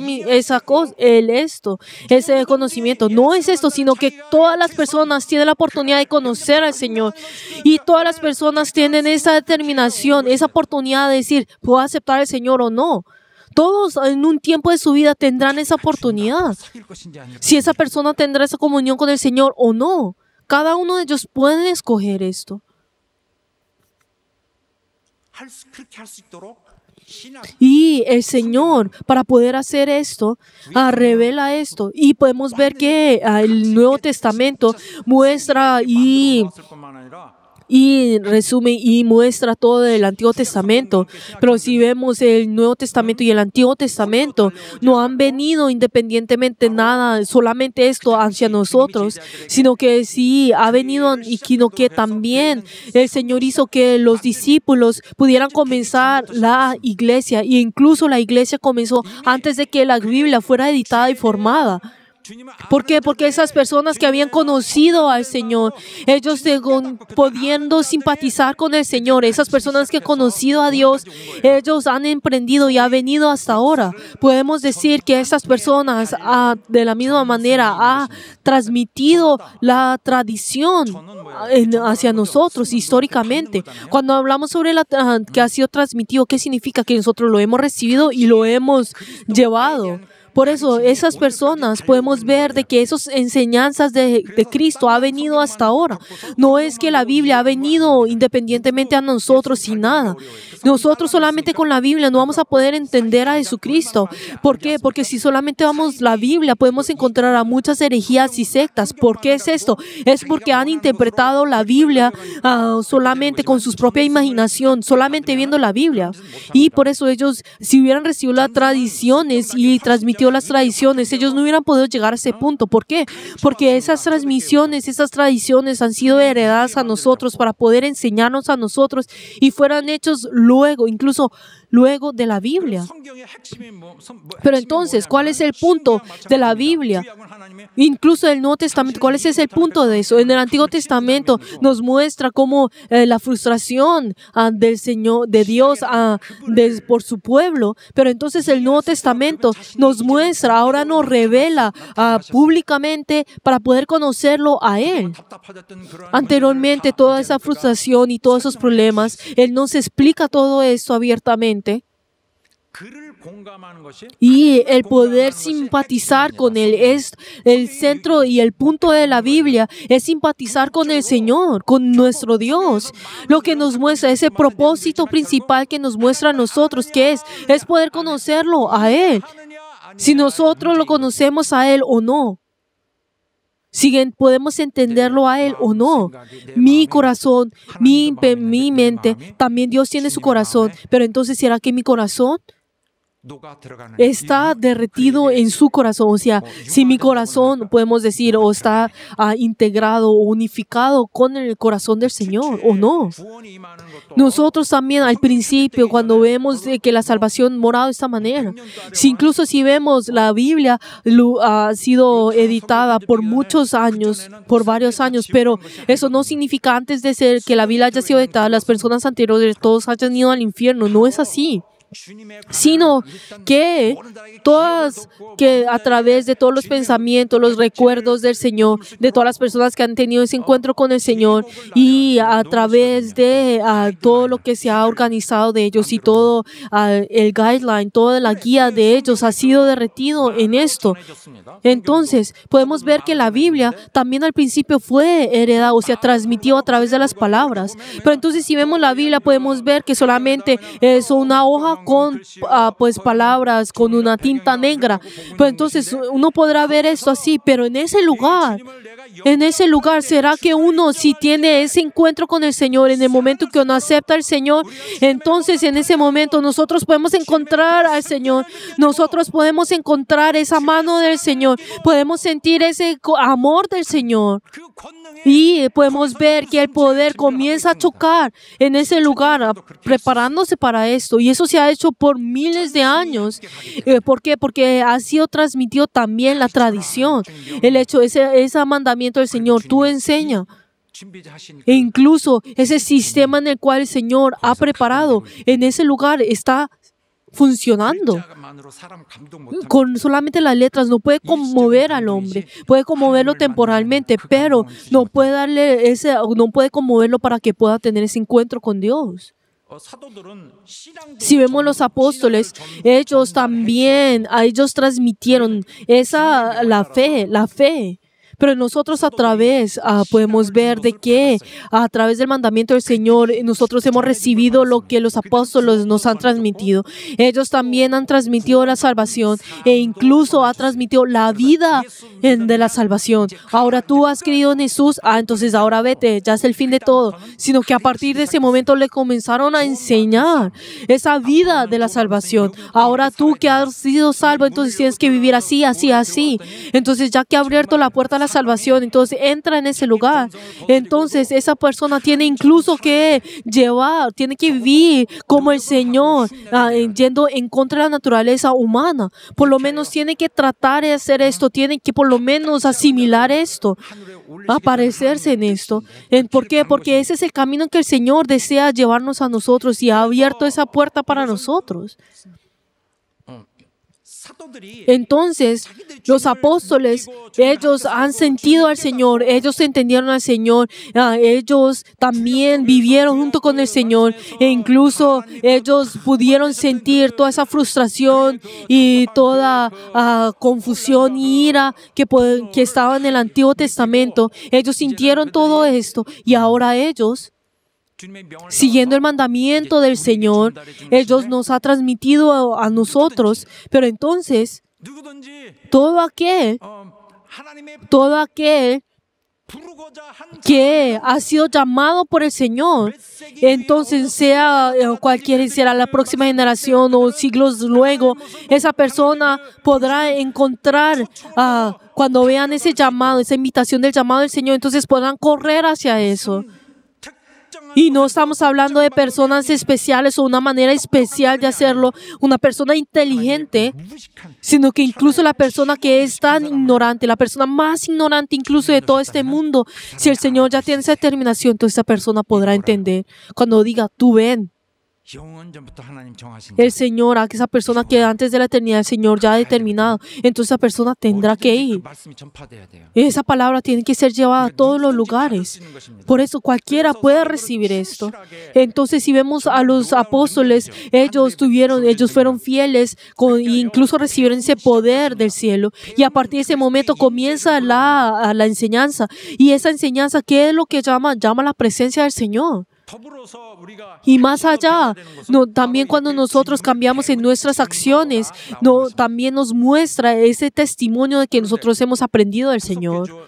conocimiento. No es esto, sino que todas las personas tienen la oportunidad de conocer al Señor, y todas las personas tienen esa determinación, esa oportunidad de decir, ¿puedo aceptar al Señor o no? Todos en un tiempo de su vida tendrán esa oportunidad. Si esa persona tendrá esa comunión con el Señor o no. Cada uno de ellos puede escoger esto. Y el Señor, para poder hacer esto, revela esto. Y podemos ver que el Nuevo Testamento muestra y resume y muestra todo el Antiguo Testamento. Pero si vemos el Nuevo Testamento y el Antiguo Testamento, no han venido independientemente nada, solamente esto hacia nosotros, sino que sí ha venido y sino que también el Señor hizo que los discípulos pudieran comenzar la iglesia, e incluso la iglesia comenzó antes de que la Biblia fuera editada y formada. ¿Por qué? Porque esas personas que habían conocido al Señor, ellos pudiendo simpatizar con el Señor, esas personas que han conocido a Dios, ellos han emprendido y han venido hasta ahora. Podemos decir que estas personas de la misma manera han transmitido la tradición hacia nosotros históricamente. Cuando hablamos sobre que ha sido transmitido, ¿qué significa? Que nosotros lo hemos recibido y lo hemos llevado. Por eso, esas personas podemos ver de que esas enseñanzas de Cristo ha venido hasta ahora. No es que la Biblia ha venido independientemente a nosotros sin nada. Nosotros solamente con la Biblia no vamos a poder entender a Jesucristo. ¿Por qué? Porque si solamente vamos la Biblia, podemos encontrar a muchas herejías y sectas. ¿Por qué es esto? Es porque han interpretado la Biblia solamente con su propia imaginación, solamente viendo la Biblia. Y por eso ellos, si hubieran recibido las tradiciones y transmitido las tradiciones, ellos no hubieran podido llegar a ese punto. ¿Por qué? Porque esas transmisiones, esas tradiciones han sido heredadas a nosotros para poder enseñarnos a nosotros y fueran hechos luego, incluso luego de la Biblia. Pero entonces, ¿cuál es el punto de la Biblia? Incluso del Nuevo Testamento, ¿cuál es el punto de eso? En el Antiguo Testamento nos muestra cómo la frustración del Señor, de Dios por su pueblo, pero entonces el Nuevo Testamento nos muestra, ahora nos revela públicamente para poder conocerlo a Él. Anteriormente, toda esa frustración y todos esos problemas, Él nos explica todo esto abiertamente. Y el poder simpatizar con Él es el centro y el punto de la Biblia, es simpatizar con el Señor, con nuestro Dios. Lo que nos muestra, ese propósito principal que nos muestra a nosotros, que es poder conocerlo a Él. Si nosotros lo conocemos a Él o no. Si podemos entenderlo a Él o no. Mi corazón, mi mente, también Dios tiene su corazón. Pero entonces, ¿será que mi corazón está derretido en su corazón? O sea, si mi corazón, podemos decir, o está integrado o unificado con el corazón del Señor o no. Nosotros también al principio, cuando vemos que la salvación mora de esta manera, incluso si vemos la Biblia ha sido editada por muchos años, por varios años, pero eso no significa antes de ser que la Biblia haya sido editada, las personas anteriores todos hayan ido al infierno. No es así. Sino que a través de todos los pensamientos, los recuerdos del Señor, de todas las personas que han tenido ese encuentro con el Señor y a través de todo lo que se ha organizado de ellos y todo el guideline, toda la guía de ellos ha sido derretido en esto. Entonces, podemos ver que la Biblia también al principio fue heredada, o sea, transmitió a través de las palabras. Pero entonces, si vemos la Biblia, podemos ver que solamente es una hoja con palabras, con una tinta negra. Pues entonces uno podrá ver esto así, pero en ese lugar, ¿será que uno si tiene ese encuentro con el Señor, en el momento que uno acepta al Señor, entonces en ese momento nosotros podemos encontrar al Señor, nosotros podemos encontrar esa mano del Señor, podemos sentir ese amor del Señor y podemos ver que el poder comienza a chocar en ese lugar, preparándose para esto, y eso se ha hecho por miles de años. ¿Por qué? Porque ha sido transmitido también la tradición, el hecho, ese mandamiento del Señor, tú enseña. E incluso ese sistema en el cual el Señor ha preparado, en ese lugar está funcionando. Con solamente las letras no puede conmover al hombre, puede conmoverlo temporalmente, pero no puede conmoverlo para que pueda tener ese encuentro con Dios. Si vemos los apóstoles, ellos también, a ellos transmitieron la fe. Pero nosotros a través podemos ver de que a través del mandamiento del Señor nosotros hemos recibido lo que los apóstoles nos han transmitido. Ellos también han transmitido la salvación e incluso ha transmitido la vida de la salvación. Ahora tú has creído en Jesús, entonces ahora vete, ya es el fin de todo. Sino que a partir de ese momento le comenzaron a enseñar esa vida de la salvación. Ahora tú que has sido salvo, entonces tienes que vivir así, así, así. Entonces ya que ha abierto la puerta a la salvación, entonces entra en ese lugar. Entonces esa persona tiene incluso que tiene que vivir como el Señor, yendo en contra de la naturaleza humana. Por lo menos tiene que tratar de hacer esto, tiene que por lo menos asimilar esto, parecerse en esto. ¿Por qué? Porque ese es el camino que el Señor desea llevarnos a nosotros y ha abierto esa puerta para nosotros. Entonces, los apóstoles, ellos han sentido al Señor, ellos entendieron al Señor, ellos también vivieron junto con el Señor e incluso ellos pudieron sentir toda esa frustración y toda confusión y ira que estaba en el Antiguo Testamento. Ellos sintieron todo esto y ahora ellos, siguiendo el mandamiento del Señor, ellos nos ha transmitido a nosotros. Pero entonces, todo aquel que ha sido llamado por el Señor, entonces sea cualquiera será la próxima generación o siglos luego, esa persona podrá encontrar cuando vean ese llamado, esa invitación del llamado del Señor, entonces podrán correr hacia eso. Y no estamos hablando de personas especiales o una manera especial de hacerlo, una persona inteligente, sino que incluso la persona que es tan ignorante, la persona más ignorante incluso de todo este mundo, si el Señor ya tiene esa determinación, entonces esa persona podrá entender. Cuando diga, tú ven, el Señor, a esa persona que antes de la eternidad el Señor ya ha determinado, entonces esa persona tendrá que ir. Esa palabra tiene que ser llevada a todos los lugares. Por eso cualquiera puede recibir esto. Entonces si vemos a los apóstoles, ellos fueron fieles e incluso recibieron ese poder del cielo. Y a partir de ese momento comienza la enseñanza. Y esa enseñanza, ¿qué es lo que llama la presencia del Señor? Y más allá, también cuando nosotros cambiamos en nuestras acciones, también nos muestra ese testimonio de que nosotros hemos aprendido del Señor.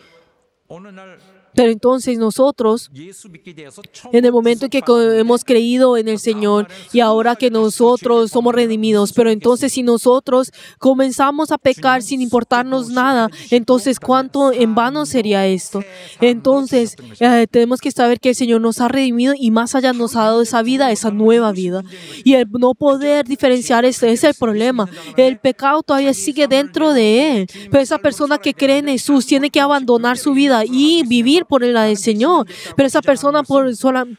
Pero entonces nosotros, en el momento en que hemos creído en el Señor y ahora que nosotros somos redimidos, pero entonces si nosotros comenzamos a pecar sin importarnos nada, entonces ¿cuánto en vano sería esto? Entonces tenemos que saber que el Señor nos ha redimido y más allá nos ha dado esa vida, esa nueva vida. Y el no poder diferenciar esto es el problema. El pecado todavía sigue dentro de él, pero esa persona que cree en Jesús tiene que abandonar su vida y vivir por la del Señor, pero esa persona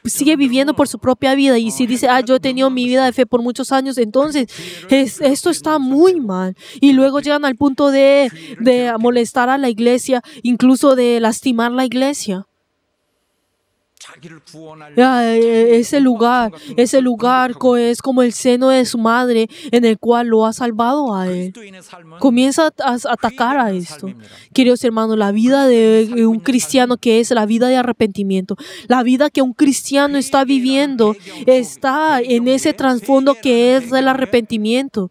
sigue viviendo por su propia vida y si dice, yo he tenido mi vida de fe por muchos años, entonces esto está muy mal y luego llegan al punto de molestar a la iglesia, incluso de lastimar la iglesia. Ese lugar es como el seno de su madre en el cual lo ha salvado a él. Comienza a atacar a esto. Queridos hermanos, la vida de un cristiano, que es la vida de arrepentimiento, la vida que un cristiano está viviendo, está en ese trasfondo que es el arrepentimiento.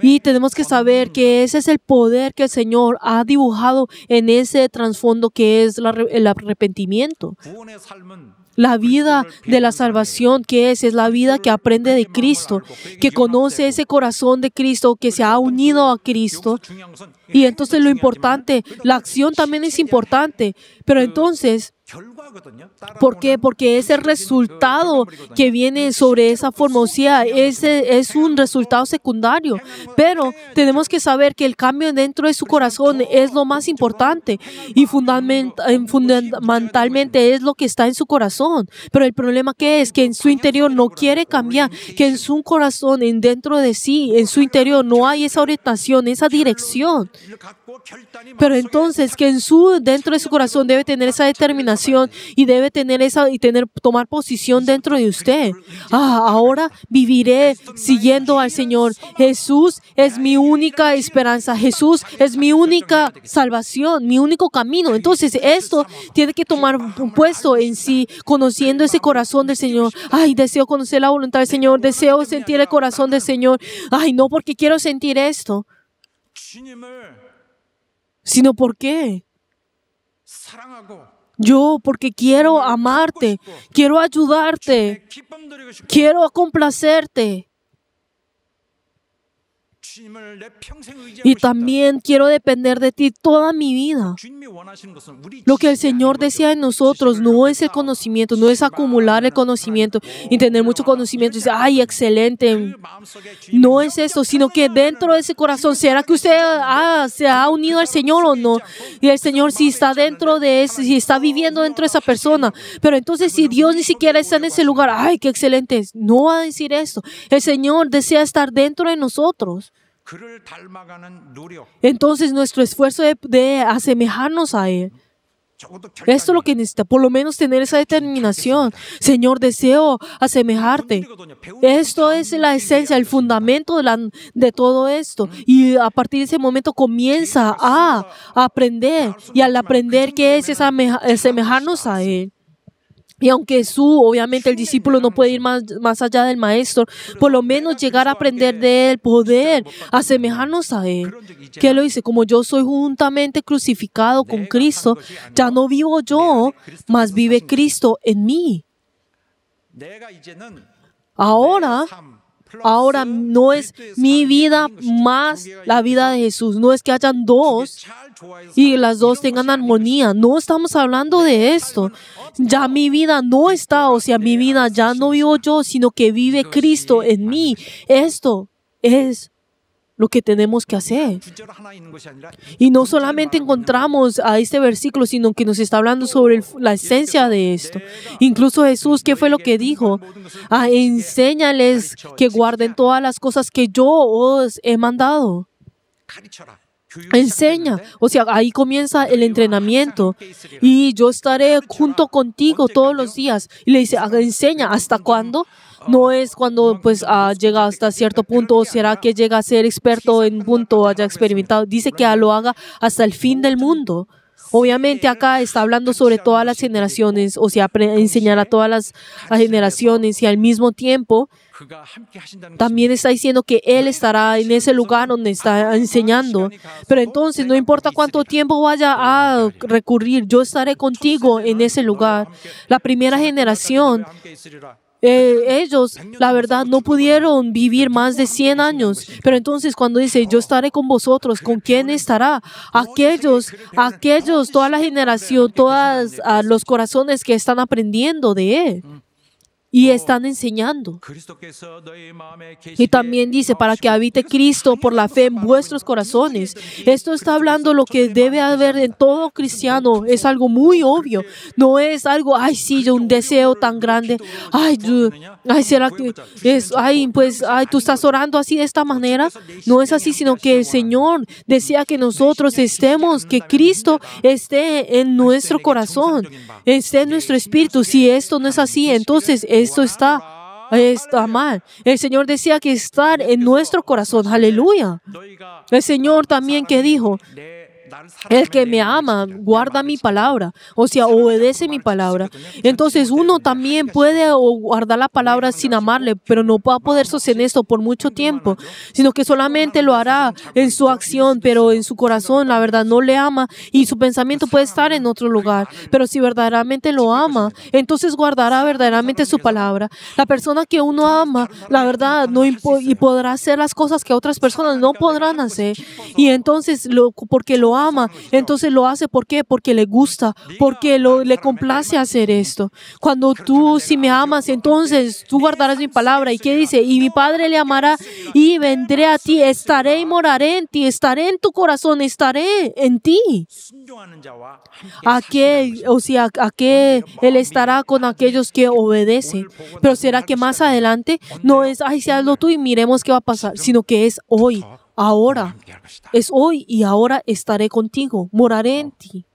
Y tenemos que saber que ese es el poder que el Señor ha dibujado en ese trasfondo que es el arrepentimiento. La vida de la salvación, que es la vida que aprende de Cristo, que conoce ese corazón de Cristo, que se ha unido a Cristo. Y entonces lo importante, la acción también es importante, pero entonces, ¿por qué? Porque ese resultado que viene sobre esa forma, o sea, ese es un resultado secundario, pero tenemos que saber que el cambio dentro de su corazón es lo más importante y fundamentalmente es lo que está en su corazón. Pero el problema que es que en su interior no quiere cambiar, que en su corazón, dentro de sí, en su interior no hay esa orientación, esa dirección. Pero entonces que dentro de su corazón debe tener esa determinación determinación y debe tener tomar posición dentro de usted. Ahora viviré siguiendo al Señor. Jesús es mi única esperanza. Jesús es mi única salvación, mi único camino. Entonces esto tiene que tomar un puesto en sí, conociendo ese corazón del Señor. Deseo conocer la voluntad del Señor. Deseo sentir el corazón del Señor. No porque quiero sentir esto, sino porque yo, porque quiero amarte, quiero ayudarte, quiero complacerte. Y también quiero depender de ti toda mi vida. Lo que el Señor desea en nosotros no es el conocimiento, no es acumular el conocimiento y tener mucho conocimiento y decir, excelente. No es eso, sino que dentro de ese corazón, ¿será que usted se ha unido al Señor o no? Y el Señor sí está dentro de eso, si está viviendo dentro de esa persona. Pero entonces si Dios ni siquiera está en ese lugar, qué excelente, no va a decir esto. El Señor desea estar dentro de nosotros. Entonces nuestro esfuerzo de asemejarnos a Él, esto es lo que necesita, por lo menos tener esa determinación. Señor, deseo asemejarte. Esto es la esencia, el fundamento de todo esto. Y a partir de ese momento comienza a aprender. Y al aprender, ¿qué es asemejarnos a Él? Y aunque obviamente el discípulo no puede ir más allá del maestro, por lo menos llegar a aprender de él, poder asemejarnos a él. ¿Qué lo dice? Como yo soy juntamente crucificado con Cristo, ya no vivo yo, mas vive Cristo en mí. Ahora no es mi vida más la vida de Jesús. No es que hayan dos y las dos tengan armonía. No estamos hablando de esto. Ya mi vida no está, mi vida ya no vivo yo, sino que vive Cristo en mí. Esto es lo que tenemos que hacer. Y no solamente encontramos a este versículo, sino que nos está hablando sobre la esencia de esto. Incluso Jesús, ¿qué fue lo que dijo? Enséñales que guarden todas las cosas que yo os he mandado. Enseña, ahí comienza el entrenamiento y yo estaré junto contigo todos los días. Y le dice, enseña, ¿hasta cuándo? No es cuando llega hasta cierto punto, o será que llega a ser experto en un punto, haya experimentado. Dice que lo haga hasta el fin del mundo. Obviamente acá está hablando sobre todas las generaciones, enseñar a todas las generaciones y al mismo tiempo también está diciendo que Él estará en ese lugar donde está enseñando. Pero entonces no importa cuánto tiempo vaya a recurrir, yo estaré contigo en ese lugar. La primera generación, ellos, la verdad, no pudieron vivir más de 100 años. Pero entonces cuando dice, yo estaré con vosotros, ¿con quién estará? Aquellos, toda la generación, todos los corazones que están aprendiendo de Él. Y están enseñando. Y también dice, para que habite Cristo por la fe en vuestros corazones. Esto está hablando lo que debe haber en todo cristiano. Es algo muy obvio. No es algo, yo un deseo tan grande. ¿Será que es, tú estás orando así de esta manera? No es así, sino que el Señor desea que nosotros estemos, que Cristo esté en nuestro corazón, esté en nuestro espíritu. Si esto no es así, entonces esto está mal. El Señor decía que estar en nuestro corazón. Aleluya. El Señor también que dijo, el que me ama guarda mi palabra, obedece mi palabra. Entonces uno también puede guardar la palabra sin amarle, pero no va a poder sostener esto por mucho tiempo, sino que solamente lo hará en su acción, pero en su corazón la verdad no le ama y su pensamiento puede estar en otro lugar. Pero si verdaderamente lo ama, entonces guardará verdaderamente su palabra. La persona que uno ama, la verdad, y podrá hacer las cosas que otras personas no podrán hacer. Y entonces, porque lo ama, entonces lo hace. ¿Por qué? Porque le gusta, porque le complace hacer esto. Cuando tú, si me amas, entonces tú guardarás mi palabra. ¿Y qué dice? Y mi Padre le amará y vendré a ti, estaré y moraré en ti, estaré en tu corazón, estaré en ti. ¿A qué Él estará con aquellos que obedecen? Pero será que más adelante no es, si hazlo tú y miremos qué va a pasar, sino que es hoy. Ahora, es hoy y ahora estaré contigo, moraré en ti.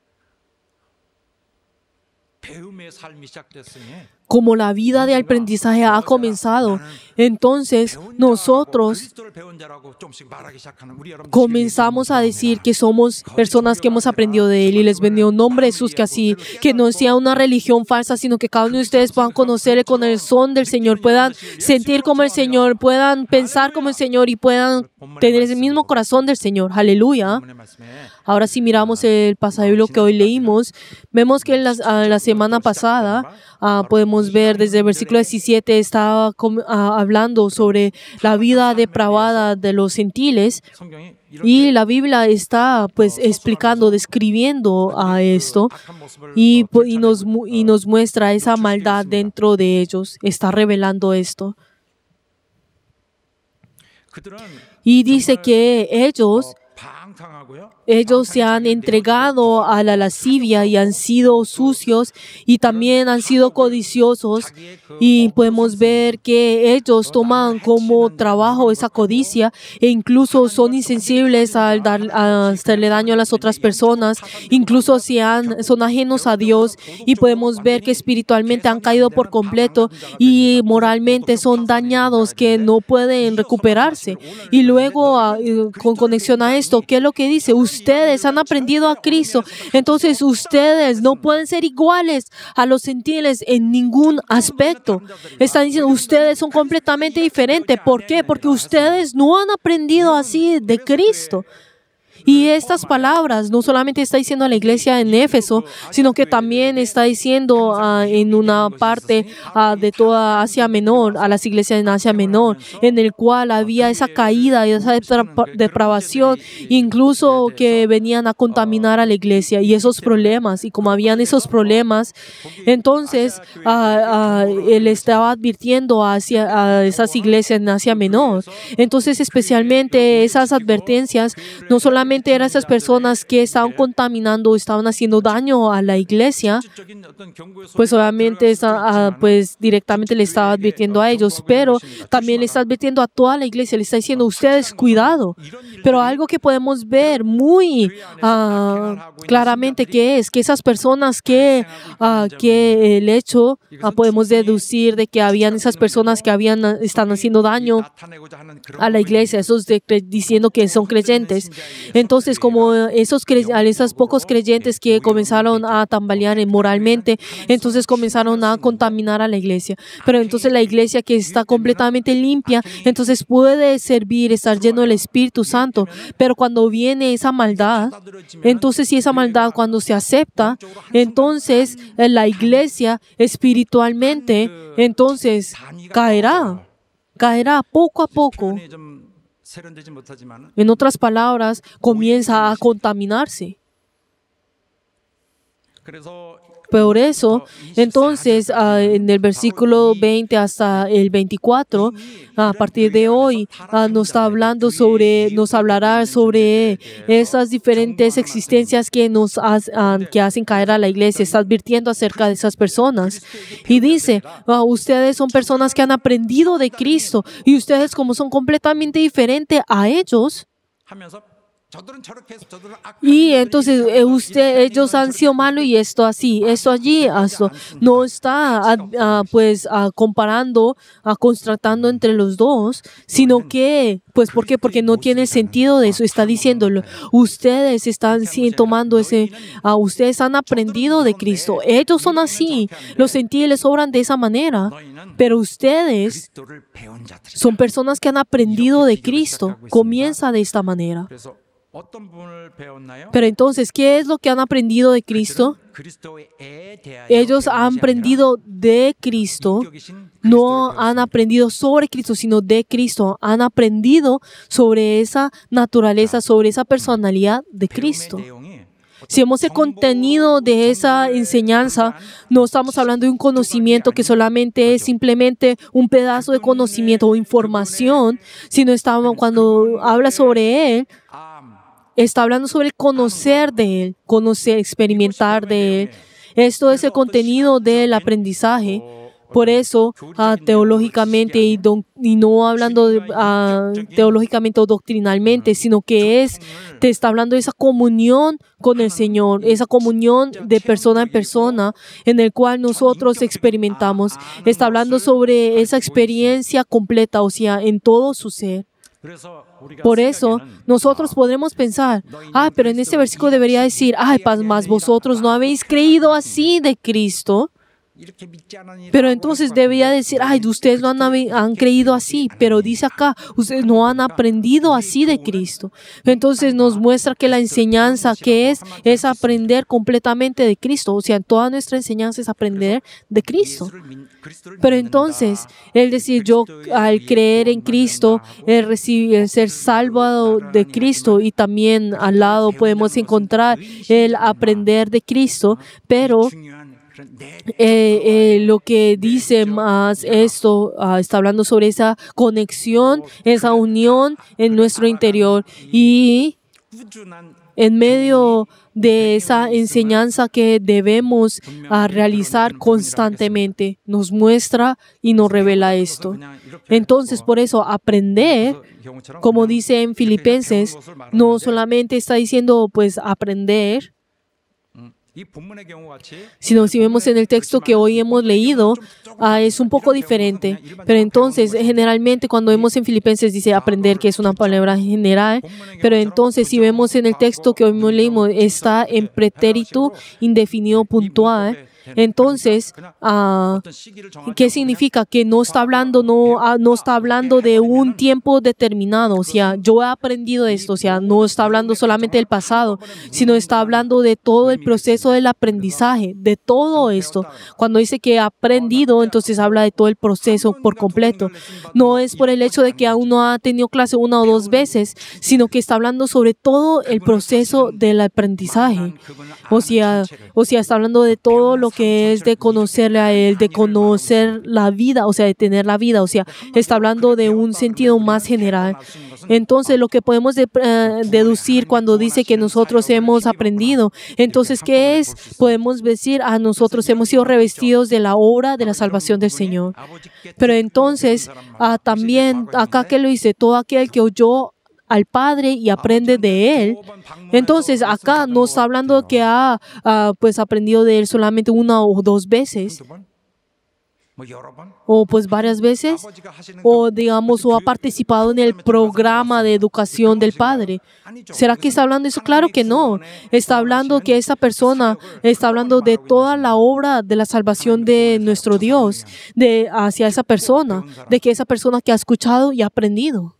배움의 삶이 시작됐으니 como la vida de aprendizaje ha comenzado, entonces nosotros 그리스도를 배운 자라고 조금씩 말하기 시작하는 우리 여러분 comenzamos a decir que somos personas que hemos aprendido de Él y les bendigo en nombre de Jesús, que así, que no sea una religión falsa, sino que cada uno de ustedes puedan conocerle con el son del Señor, puedan sentir como el Señor, puedan pensar como el Señor y puedan tener ese mismo corazón del Señor. Aleluya. 본문의 말씀에 Ahora si miramos el pasaje que hoy leímos, vemos que la semana pasada podemos ver desde el versículo 17 estaba hablando sobre la vida depravada de los gentiles 성경이 y la Biblia está pues explicando, describiendo a esto y nos muestra esa maldad dentro de ellos, está revelando esto. 그들은 Y dice que ellos 방탕하고요. se han entregado a la lascivia y han sido sucios y también han sido codiciosos, y podemos ver que ellos toman como trabajo esa codicia e incluso son insensibles a hacerle daño a las otras personas, incluso si son ajenos a Dios, y podemos ver que espiritualmente han caído por completo y moralmente son dañados que no pueden recuperarse. Y luego con conexión a esto, ¿qué es lo que dice? Ustedes han aprendido a Cristo, entonces ustedes no pueden ser iguales a los gentiles en ningún aspecto. Están diciendo, ustedes son completamente diferentes. ¿Por qué? Porque ustedes no han aprendido así de Cristo. Y estas palabras no solamente está diciendo a la iglesia en Éfeso, sino que también está diciendo en una parte de toda Asia Menor, a las iglesias en Asia Menor, en el cual había esa caída y esa depravación, incluso que venían a contaminar a la iglesia y esos problemas. Y como habían esos problemas, entonces él estaba advirtiendo a esas iglesias en Asia Menor. Entonces, especialmente esas advertencias, no solamente eran esas personas que estaban contaminando, estaban haciendo daño a la iglesia, pues obviamente pues directamente le estaba advirtiendo a ellos, pero también le está advirtiendo a toda la iglesia, le está diciendo, ustedes cuidado. Pero algo que podemos ver muy claramente que es que esas personas que el hecho podemos deducir de que habían esas personas que están haciendo daño a la iglesia, esos diciendo que son creyentes. Entonces, como esos pocos creyentes que comenzaron a tambalear moralmente, entonces comenzaron a contaminar a la iglesia. Pero entonces la iglesia que está completamente limpia, entonces puede servir, estar lleno del Espíritu Santo. Pero cuando viene esa maldad, entonces si esa maldad cuando se acepta, entonces la iglesia espiritualmente, entonces caerá poco a poco. 세련되지 못하지만 En otras palabras, comienza a contaminarse. 그래서 Por eso, entonces, en el versículo 20 hasta el 24, a partir de hoy, nos hablará sobre esas diferentes existencias que que hacen caer a la iglesia. Está advirtiendo acerca de esas personas. Y dice, ustedes son personas que han aprendido de Cristo, y ustedes, como son completamente diferentes a ellos, 하면서 저들은 저렇게 해서 저들은 y entonces ellos han sido malos y esto así, esto allí, esto. No está comparando, contrastando entre los dos, sino que, pues, ¿por qué? Porque no tiene sentido de eso. Está diciéndolo, ustedes están tomando ustedes han aprendido de Cristo. Ellos son así, los gentiles obran de esa manera, pero ustedes 그리스도를 배운 자들. son personas que han aprendido de Cristo. Comienza de esta manera. 그래서 어떤 분을 배웠나요? Pero entonces, ¿qué es lo que han aprendido de Cristo? 그리스도에 대하여 Ellos han aprendido de Cristo, no han aprendido sobre Cristo, sino de Cristo. Han aprendido sobre esa naturaleza, sobre esa personalidad de Cristo. Si vemos el contenido de esa enseñanza, no estamos hablando de un conocimiento que solamente es simplemente un pedazo de conocimiento o información, sino cuando habla sobre Él, está hablando sobre conocer de Él, conocer, experimentar de Él. Esto es el contenido del aprendizaje. Por eso, teológicamente y no hablando teológicamente o doctrinalmente, sino que te está hablando de esa comunión con el Señor, esa comunión de persona en persona en el cual nosotros experimentamos. Está hablando sobre esa experiencia completa, o sea, en todo su ser. Por eso, nosotros podremos pensar, pero en este versículo debería decir, más vosotros no habéis creído así de Cristo. Pero entonces debería decir, ustedes no han creído así, pero dice acá, ustedes no han aprendido así de Cristo. Entonces nos muestra que la enseñanza que es aprender completamente de Cristo. O sea, toda nuestra enseñanza es aprender de Cristo. Pero entonces, el decir yo al creer en Cristo, el ser salvado de Cristo, y también al lado podemos encontrar el aprender de Cristo, pero lo que dice más esto, está hablando sobre esa conexión, esa unión en nuestro interior, y en medio de esa enseñanza que debemos realizar constantemente, nos muestra y nos revela esto. Entonces, por eso, aprender, como dice en Filipenses, no solamente está diciendo pues aprender, sino si vemos en el texto que hoy hemos leído, es un poco diferente. Pero entonces, generalmente cuando vemos en Filipenses dice aprender, que es una palabra general, pero entonces si vemos en el texto que hoy leímos, está en pretérito indefinido puntual. Entonces, ¿qué significa? Que no está hablando de un tiempo determinado. O sea, yo he aprendido esto. O sea, no está hablando solamente del pasado, sino está hablando de todo el proceso del aprendizaje, de todo esto. Cuando dice que he aprendido, entonces habla de todo el proceso por completo. No es por el hecho de que aún no ha tenido clase una o dos veces, sino que está hablando sobre todo el proceso del aprendizaje. O sea, está hablando de todo lo que es de conocerle a Él, de conocer la vida, o sea, de tener la vida. O sea, está hablando de un sentido más general. Entonces, lo que podemos deducir cuando dice que nosotros hemos aprendido, entonces, ¿qué es? Podemos decir, nosotros hemos sido revestidos de la obra de la salvación del Señor. Pero entonces, también, acá que lo dice, todo aquel que oyó al Padre y aprende de Él. Entonces, acá no está hablando que ha pues aprendido de Él solamente una o dos veces, o pues varias veces, o digamos, o ha participado en el programa de educación del Padre. ¿Será que está hablando eso? Claro que no. Está hablando que esa persona está hablando de toda la obra de la salvación de nuestro Dios, hacia esa persona, de que esa persona que ha escuchado y ha aprendido.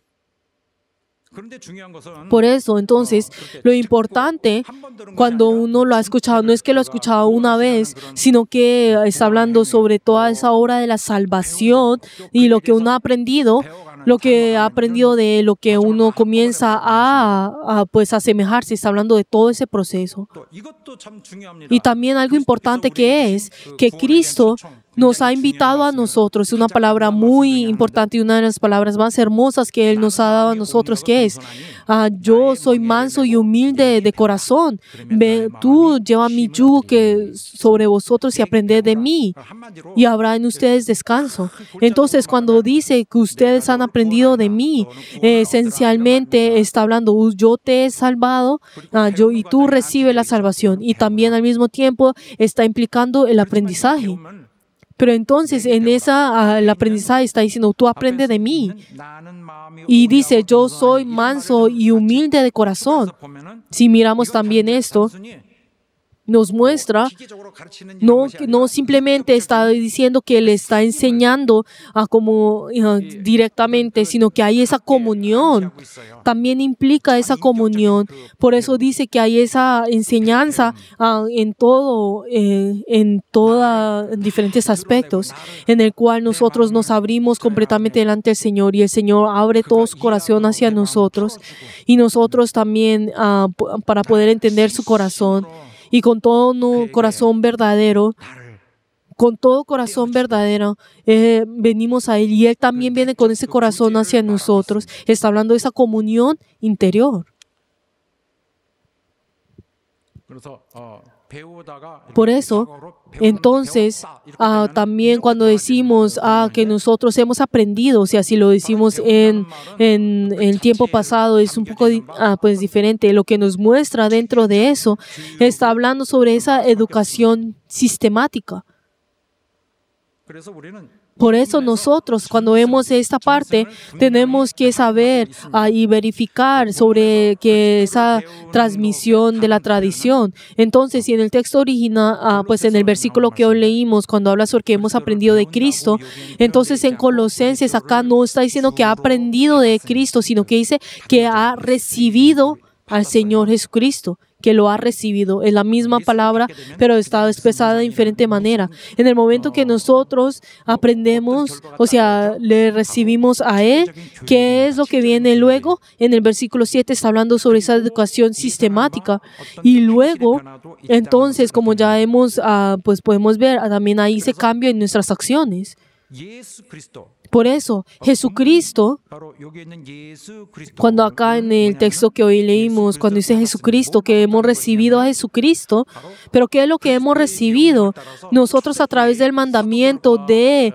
Por eso, entonces, lo importante cuando uno lo ha escuchado, no es que lo ha escuchado una vez, sino que está hablando sobre toda esa obra de la salvación y lo que uno ha aprendido, de lo que uno comienza a asemejarse. Está hablando de todo ese proceso. Y también algo importante que es que Cristo nos ha invitado a nosotros. Es una palabra muy importante y una de las palabras más hermosas que Él nos ha dado a nosotros, que es, yo soy manso y humilde de corazón. Tú lleva mi yugo sobre vosotros y aprended de mí, y habrá en ustedes descanso. Entonces, cuando dice que ustedes han aprendido de mí, esencialmente está hablando, yo te he salvado, y tú recibes la salvación. Y también al mismo tiempo está implicando el aprendizaje. Pero entonces en el aprendizaje está diciendo, tú aprendes de mí. Y dice, yo soy manso y humilde de corazón. Si miramos también esto, nos muestra, no simplemente está diciendo que le está enseñando directamente, sino que hay esa comunión. También implica esa comunión. Por eso dice que hay esa enseñanza en diferentes aspectos, en el cual nosotros nos abrimos completamente delante del Señor, y el Señor abre todo su corazón hacia nosotros, y nosotros también para poder entender su corazón. Y con todo corazón verdadero, venimos a Él, y Él también viene con ese corazón hacia nosotros. Está hablando de esa comunión interior. Por eso, entonces, también cuando decimos que nosotros hemos aprendido, o sea, si lo decimos en el tiempo pasado, es un poco pues diferente. Lo que nos muestra dentro de eso está hablando sobre esa educación sistemática. Por eso nosotros, cuando vemos esta parte, tenemos que saber y verificar sobre que esa transmisión de la tradición. Entonces, si en el texto original, pues en el versículo que hoy leímos, cuando habla sobre que hemos aprendido de Cristo, entonces en Colosenses acá no está diciendo que ha aprendido de Cristo, sino que dice que ha recibido al Señor Jesucristo, que lo ha recibido. Es la misma palabra, pero está expresada de diferente manera. En el momento que nosotros aprendemos, o sea, le recibimos a Él, ¿qué es lo que viene luego? En el versículo 7 está hablando sobre esa educación sistemática. Y luego, entonces, como ya hemos, pues podemos ver, también ahí se cambia en nuestras acciones. Por eso, Jesucristo, cuando acá en el texto que hoy leímos, cuando dice Jesucristo, que hemos recibido a Jesucristo, pero ¿qué es lo que hemos recibido? Nosotros a través del mandamiento del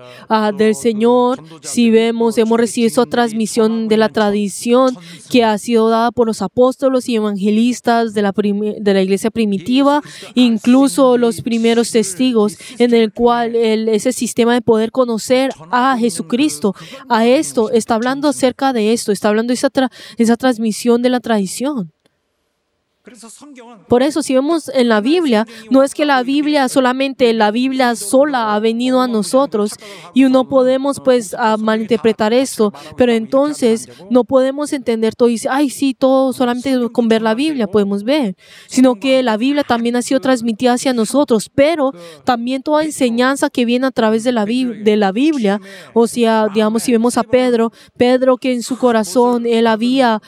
Señor, si vemos, hemos recibido esa transmisión de la tradición que ha sido dada por los apóstolos y evangelistas de la iglesia primitiva, incluso los primeros testigos, en el cual ese sistema de poder conocer a Jesucristo. A esto, está hablando acerca de esto, está hablando de esa transmisión de la tradición. Por eso, si vemos en la Biblia, no es que solamente la Biblia sola ha venido a nosotros y no podemos pues malinterpretar esto, pero entonces no podemos entender todo y decir, ay sí, todo solamente con ver la Biblia podemos ver, sino que la Biblia también ha sido transmitida hacia nosotros, pero también toda enseñanza que viene a través de la Biblia, o sea, digamos, si vemos a Pedro que en su corazón él había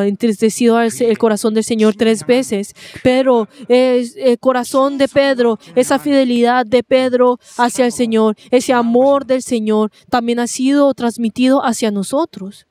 entristecido el corazón del Señor 3 veces, pero el corazón de Pedro, esa fidelidad de Pedro hacia el Señor, ese amor del Señor también ha sido transmitido hacia nosotros.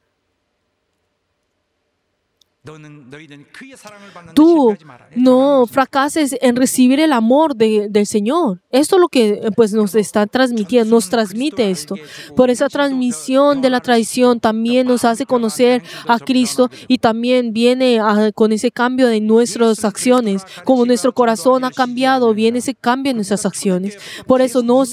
Tú no fracases en recibir el amor del Señor. Esto es lo que pues nos está transmitiendo, nos transmite esto. Por esa transmisión de la tradición también nos hace conocer a Cristo y también viene con ese cambio de nuestras acciones. Como nuestro corazón ha cambiado, viene ese cambio en nuestras acciones. Por eso no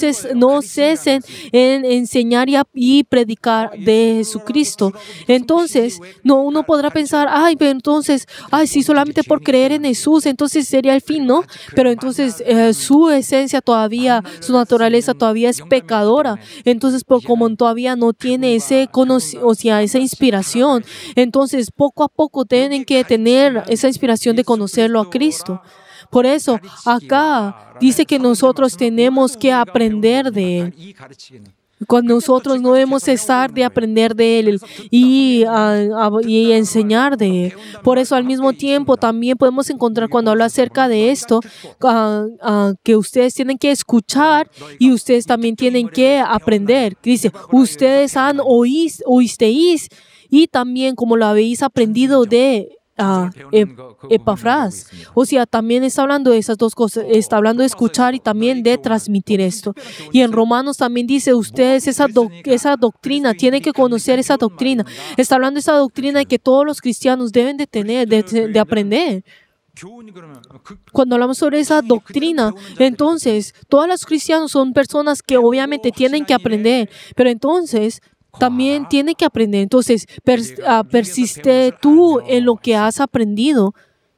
cesen en enseñar y predicar de Jesucristo. Entonces, uno podrá pensar, entonces, sí, solamente por creer en Jesús, entonces sería el fin, ¿no? Pero entonces su esencia todavía, su naturaleza todavía es pecadora. Entonces, como todavía no tiene esa inspiración, entonces poco a poco tienen que tener esa inspiración de conocerlo a Cristo. Por eso, acá dice que nosotros tenemos que aprender de Él. Cuando nosotros no debemos cesar de aprender de Él y enseñar de Él. Por eso, al mismo tiempo, también podemos encontrar cuando habla acerca de esto, que ustedes tienen que escuchar y ustedes también tienen que aprender. Dice, ustedes oísteis y también como lo habéis aprendido de Epafras. O sea, también está hablando de esas dos cosas. Está hablando de escuchar y también de transmitir esto. Y en Romanos también dice, ustedes esa doctrina, tienen que conocer esa doctrina. Está hablando de esa doctrina de que todos los cristianos deben de tener, de aprender. Cuando hablamos sobre esa doctrina, entonces, todos los cristianos son personas que obviamente tienen que aprender, pero entonces también tiene que aprender. Entonces, persiste tú en lo que has aprendido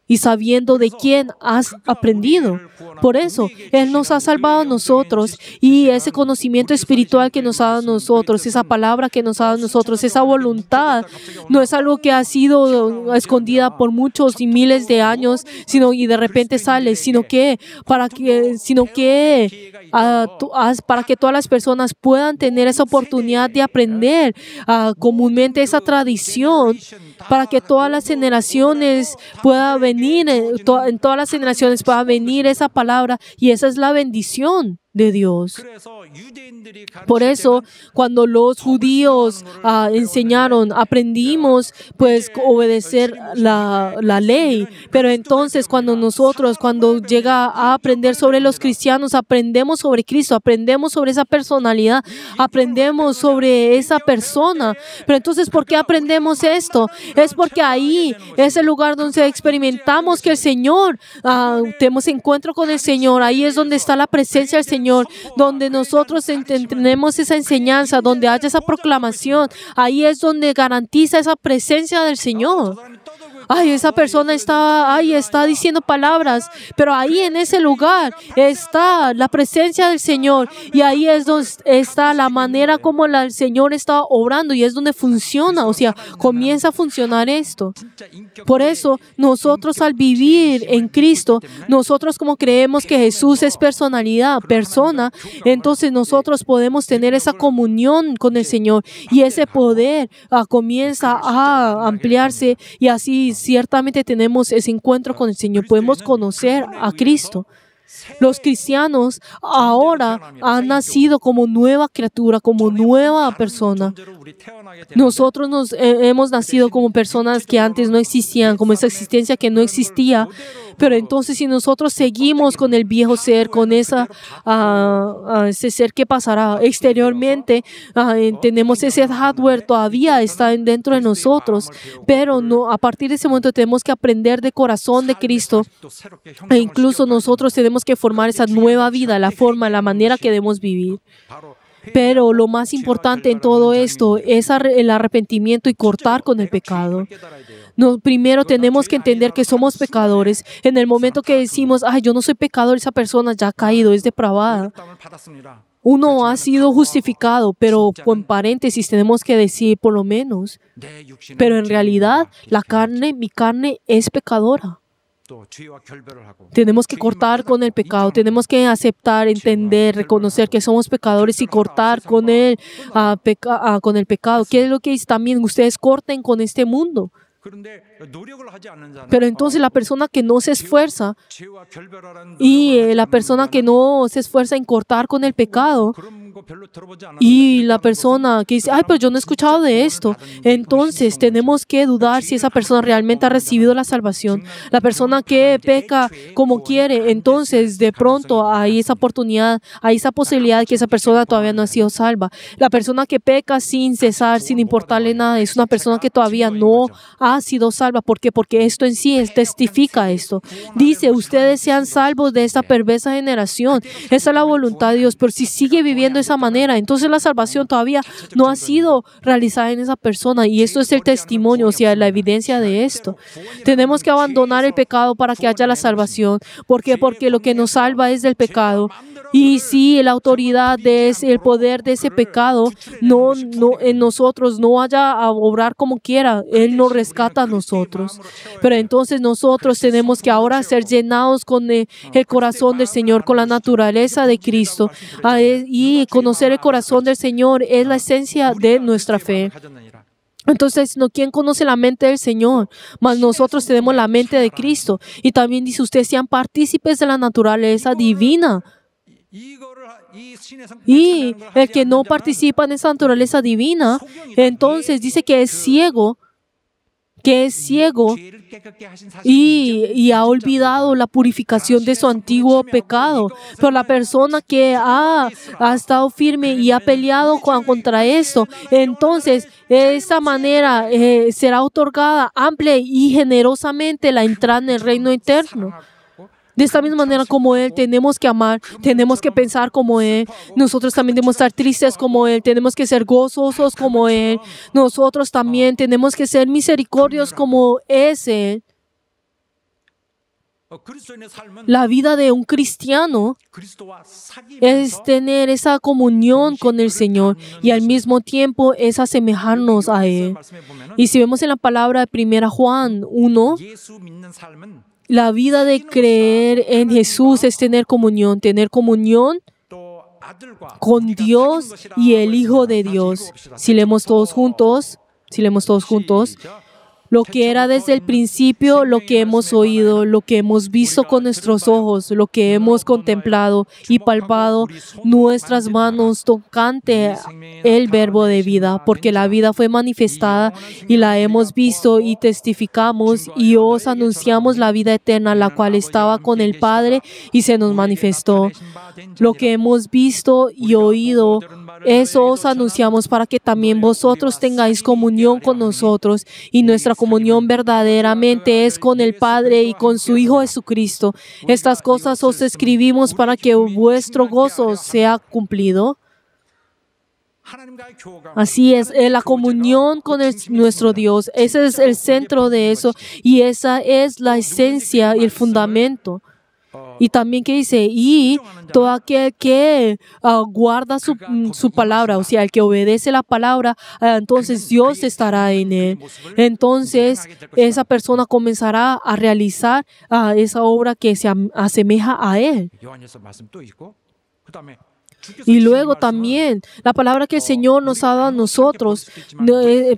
y sabiendo de quién has aprendido. Por eso, Él nos ha salvado a nosotros y ese conocimiento espiritual que nos ha dado a nosotros, esa palabra que nos ha dado a nosotros, esa voluntad, no es algo que ha sido escondida por muchos y miles de años, y de repente sale, sino que para que todas las personas puedan tener esa oportunidad de aprender comúnmente esa tradición, para que todas las generaciones en todas las generaciones pueda venir esa palabra, y esa es la bendición de Dios. 그래서 유대인들이 Por 가르칠 eso, 때는 cuando los judíos enseñaron, aprendimos pues obedecer la ley. Pero entonces cuando llega a aprender sobre los cristianos, aprendemos sobre Cristo, aprendemos sobre esa personalidad, aprendemos sobre esa persona. Pero entonces, ¿por qué aprendemos esto? Es porque ahí es el lugar donde experimentamos que el Señor, tenemos encuentro con el Señor. Ahí es donde está la presencia del Señor, donde nosotros tenemos esa enseñanza, donde haya esa proclamación. Ahí es donde garantiza esa presencia del Señor. Ay, esa persona está diciendo palabras, pero ahí en ese lugar está la presencia del Señor, y ahí es donde está la manera como el Señor está obrando, y es donde funciona, o sea, comienza a funcionar esto. Por eso, nosotros al vivir en Cristo, nosotros como creemos que Jesús es persona, entonces nosotros podemos tener esa comunión con el Señor, y ese poder comienza a ampliarse, y así ciertamente tenemos ese encuentro con el Señor. Podemos conocer a Cristo. Los cristianos ahora han nacido como nueva criatura, como nueva persona. Nosotros hemos nacido como personas que antes no existían, como esa existencia que no existía. Pero entonces, si nosotros seguimos con el viejo ser, con ese ser que pasará exteriormente, tenemos ese hardware todavía está dentro de nosotros. Pero no, a partir de ese momento tenemos que aprender de corazón de Cristo, e incluso nosotros tenemos que formar esa nueva vida, la forma, la manera que debemos vivir. Pero lo más importante en todo esto es el arrepentimiento y cortar con el pecado. Primero tenemos que entender que somos pecadores. En el momento que decimos, ay, yo no soy pecador, esa persona ya ha caído, es depravada. Uno ha sido justificado, pero con paréntesis tenemos que decir por lo menos. Pero en realidad, mi carne es pecadora. Tenemos que cortar con el pecado, tenemos que aceptar, entender, reconocer que somos pecadores y cortar con el pecado. ¿Qué es lo que dice también? Ustedes corten con este mundo. Pero entonces la persona que no se esfuerza en cortar con el pecado, y la persona que dice, ay, pero yo no he escuchado de esto, entonces tenemos que dudar si esa persona realmente ha recibido la salvación. La persona que peca como quiere, entonces de pronto hay esa oportunidad, hay esa posibilidad de que esa persona todavía no ha sido salva. La persona que peca sin cesar, sin importarle nada, es una persona que todavía no ha sido salva. ¿Por qué? Porque esto en sí testifica esto. Dice, ustedes sean salvos de esta perversa generación. Esa es la voluntad de Dios. Pero si sigue viviendo de esa manera, entonces la salvación todavía no ha sido realizada en esa persona. Y esto es el testimonio, o sea, la evidencia de esto. Tenemos que abandonar el pecado para que haya la salvación. ¿Por qué? Porque lo que nos salva es del pecado. Y si la autoridad el poder de ese pecado no en nosotros no vaya a obrar como quiera, Él nos rescata a nosotros. Pero entonces nosotros tenemos que ahora ser llenados con el corazón del Señor, con la naturaleza de Cristo. Y conocer el corazón del Señor es la esencia de nuestra fe. Entonces, ¿quién conoce la mente del Señor? Mas nosotros tenemos la mente de Cristo. Y también dice, ustedes sean partícipes de la naturaleza divina. Y el que no participa en esa naturaleza divina, entonces dice que es ciego y ha olvidado la purificación de su antiguo pecado. Pero la persona que ha estado firme y ha peleado contra esto, entonces de esta manera será otorgada amplia y generosamente la entrada en el reino eterno. De esta misma manera como Él, tenemos que amar, tenemos que pensar como Él. Nosotros también debemos estar tristes como Él, tenemos que ser gozosos como Él. Nosotros también tenemos que ser misericordiosos como es Él. La vida de un cristiano es tener esa comunión con el Señor y al mismo tiempo es asemejarnos a Él. Y si vemos en la palabra de 1 Juan 1, la vida de creer en Jesús es tener comunión con Dios y el Hijo de Dios. Si leemos todos juntos, lo que era desde el principio, lo que hemos oído, lo que hemos visto con nuestros ojos, lo que hemos contemplado y palpado nuestras manos tocante el verbo de vida, porque la vida fue manifestada y la hemos visto y testificamos y os anunciamos la vida eterna, la cual estaba con el Padre y se nos manifestó. Lo que hemos visto y oído, eso os anunciamos para que también vosotros tengáis comunión con nosotros, y nuestra comunión verdaderamente es con el Padre y con su Hijo Jesucristo. Estas cosas os escribimos para que vuestro gozo sea cumplido. Así es, la comunión con nuestro Dios, ese es el centro de eso, y esa es la esencia y el fundamento. Y también que dice, y todo aquel que guarda su palabra, o sea, el que obedece la palabra, entonces Dios estará en él. Entonces esa persona comenzará a realizar esa obra que se asemeja a él. 요한일서 말씀 또 있고, 그다음에 Y luego también la palabra que el Señor nos ha dado a nosotros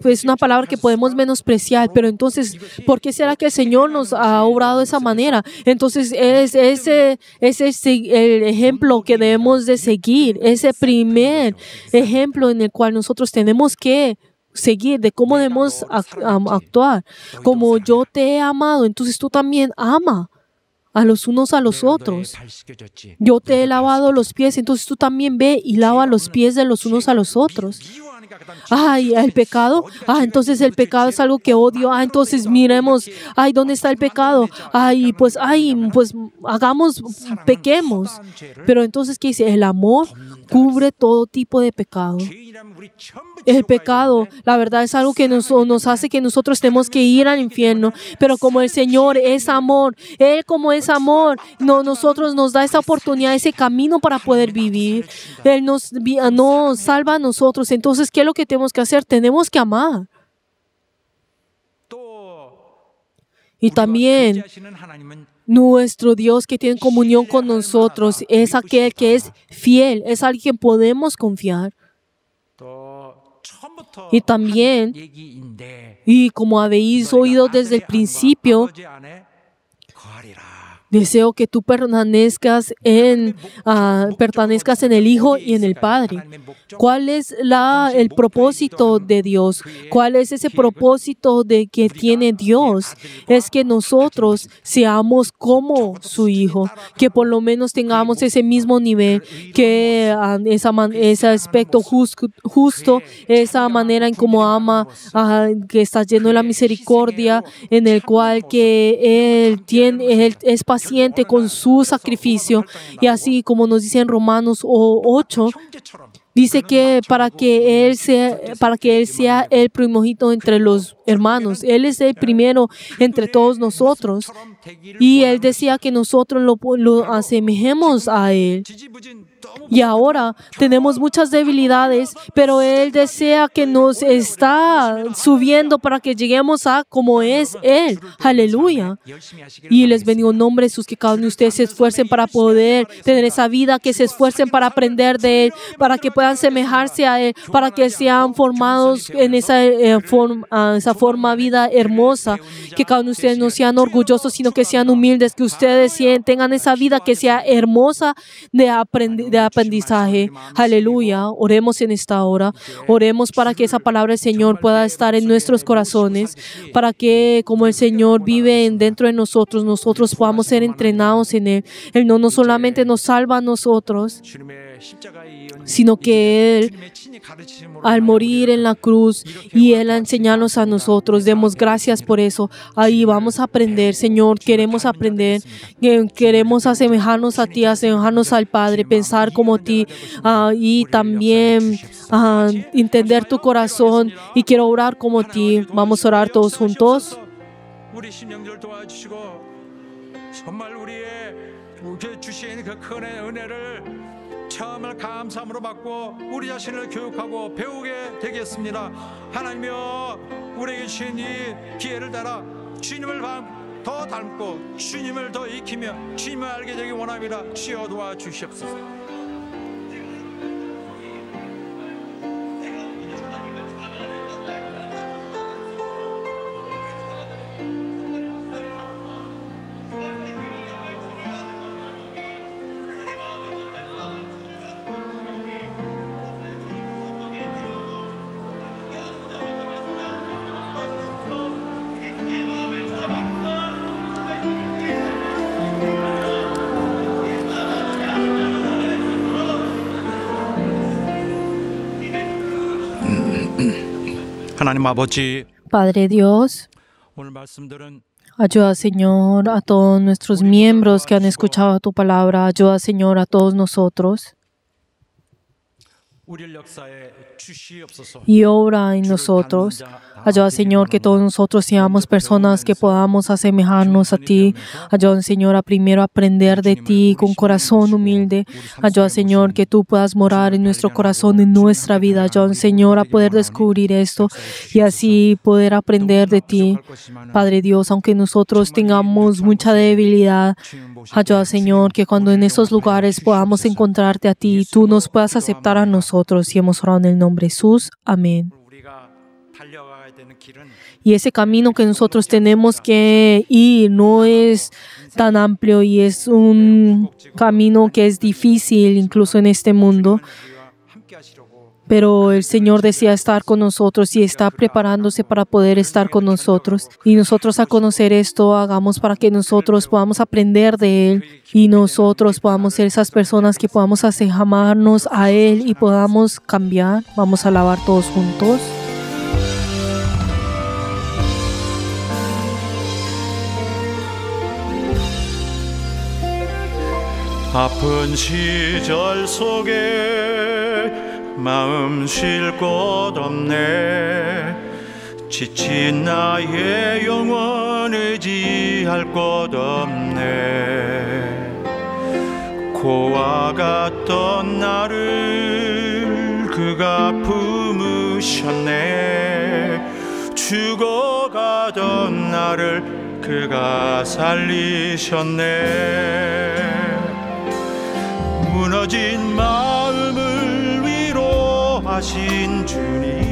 es una palabra que podemos menospreciar, pero entonces, ¿por qué será que el Señor nos ha obrado de esa manera? Entonces es el ejemplo que debemos de seguir, ese primer ejemplo en el cual nosotros tenemos que seguir de cómo debemos actuar. Como yo te he amado, entonces tú también ama a los unos a los otros. Yo te he lavado los pies, entonces tú también ve y lava los pies de los unos a los otros. Ay, el pecado. Entonces el pecado es algo que odio. Entonces miremos, ¿dónde está el pecado? Pues pequemos. Pero entonces, ¿qué dice? El amor cubre todo tipo de pecado. El pecado, la verdad, es algo que nos hace que nosotros tenemos que ir al infierno. Pero como el Señor es amor, Él como es amor, nosotros nos da esa oportunidad, ese camino para poder vivir. Él nos salva a nosotros. Entonces, ¿qué es lo que tenemos que hacer? Tenemos que amar. Y también nuestro Dios que tiene comunión con nosotros es aquel que es fiel, es alguien que podemos confiar. Y también, y como habéis oído desde el principio, deseo que tú permanezcas en el Hijo y en el Padre. ¿Cuál es el propósito de Dios? ¿Cuál es ese propósito que tiene Dios? Es que nosotros seamos como su Hijo, que por lo menos tengamos ese mismo nivel, que ese aspecto justo, esa manera en cómo ama, que está lleno de la misericordia, en el cual que Él es paciente con su sacrificio, y así como nos dice en Romanos 8, dice que para que Él sea el primogénito entre los hermanos, Él es el primero entre todos nosotros, y Él decía que nosotros lo asemejemos a Él. Y ahora tenemos muchas debilidades, pero Él desea que nos está subiendo para que lleguemos a como es Él. Aleluya. Y les bendigo en nombre de Jesús, que cada uno de ustedes se esfuercen para poder tener esa vida, que se esfuercen para aprender de Él, para que puedan semejarse a Él, para que sean formados en esa forma vida hermosa, que cada uno de ustedes no sean orgullosos, sino que sean humildes, que ustedes tengan esa vida que sea hermosa de aprendizaje. Aleluya. Oremos en esta hora. Oremos para que esa palabra del Señor pueda estar en nuestros corazones, para que como el Señor vive dentro de nosotros, nosotros podamos ser entrenados en Él. Él no solamente nos salva a nosotros, sino que Él, al morir en la cruz y Él a enseñarnos a nosotros, demos gracias por eso. Ahí vamos a aprender, Señor, queremos aprender, queremos asemejarnos a Ti, asemejarnos al Padre, pensar como Ti, y también entender tu corazón, y quiero orar como Ti. Vamos a orar todos juntos. 우리 신령들 도와주시고 정말 우리의 주신 그 큰 은혜를 정말 감사함으로 받고 우리 자신을 교육하고 배우게 되겠습니다. 하나님이여, 우리에게 주신 이 기회를 따라 주님을 더 닮고 주님을 더 익히며 주님을 알게 되기 원합니다. 주여 도와주시옵소서. 하나님 아버지, Padre Dios, 오늘 말씀들은 ayuda, Señor, a todos nuestros miembros que han escuchado tu palabra. Ayuda, Señor, a todos nosotros. 우리 역사에 주시옵소서. Y obra en nosotros. Ayuda, Señor, que todos nosotros seamos personas que podamos asemejarnos a ti. Ayuda, Señor, a primero aprender de ti con corazón humilde. Ayuda, Señor, que tú puedas morar en nuestro corazón, en nuestra vida. Ayuda, Señor, a poder descubrir esto y así poder aprender de ti. Padre Dios, aunque nosotros tengamos mucha debilidad, ayuda, Señor, que cuando en esos lugares podamos encontrarte a ti, tú nos puedas aceptar a nosotros. Y hemos orado en el nombre de Jesús. Amén. 우리가 달려가야 되는 길은 Y ese camino que nosotros tenemos que ir no es tan amplio y es un camino que es difícil incluso en este mundo. 우리와 함께 하시려고 Pero el Señor desea estar con nosotros y está preparándose para poder estar con nosotros. Y nosotros a conocer esto, hagamos para que nosotros podamos aprender de Él y nosotros podamos ser esas personas que podamos asemejarnos a Él y podamos cambiar. Vamos a alabar todos juntos. 아픈 시절 속에 마음 쉴 곳 없네. 지친 나의 영혼 의지할 곳 없네. 고와 같던 나를 그가 품으셨네. 죽어가던 나를 그가 살리셨네. 무너진 마음을 위로하신 주님,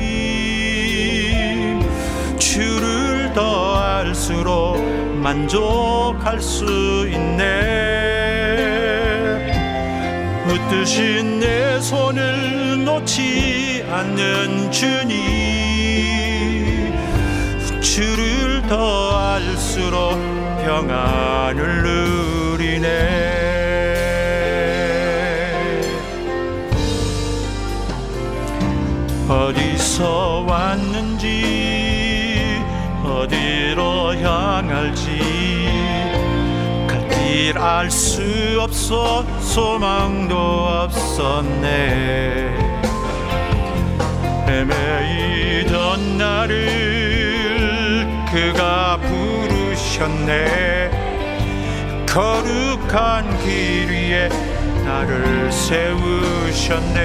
주를 더 알수록 만족할 수 있네. 붙드신 내 손을 놓지 않는 주님, 주를 더 알수록 평안을 누리네. 어디서 왔는지 어디로 향할지 갈 길 알 수 없어 소망도 없었네. 헤매이던 나를 그가 부르셨네. 거룩한 길 위에 나를 세우셨네.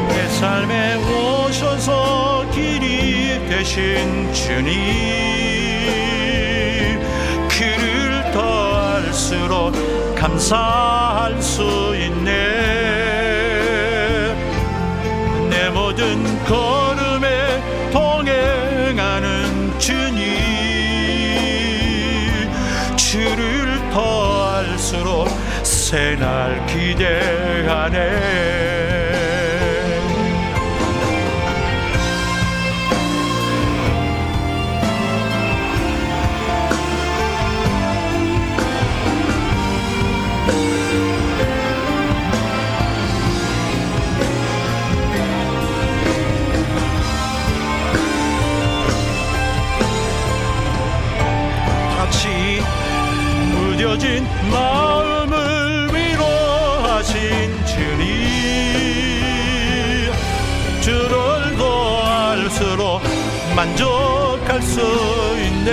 내 삶에 오셔서 길이 되신 주님, 그를 더 알수록 감사할 수 있네. 내 모든 걸음에 동행하는 주님, 주를 더 알수록 새날 기대하네. 무뎌진 마음을 위로하신 주님, 주를 더 알수록 만족할 수 있네.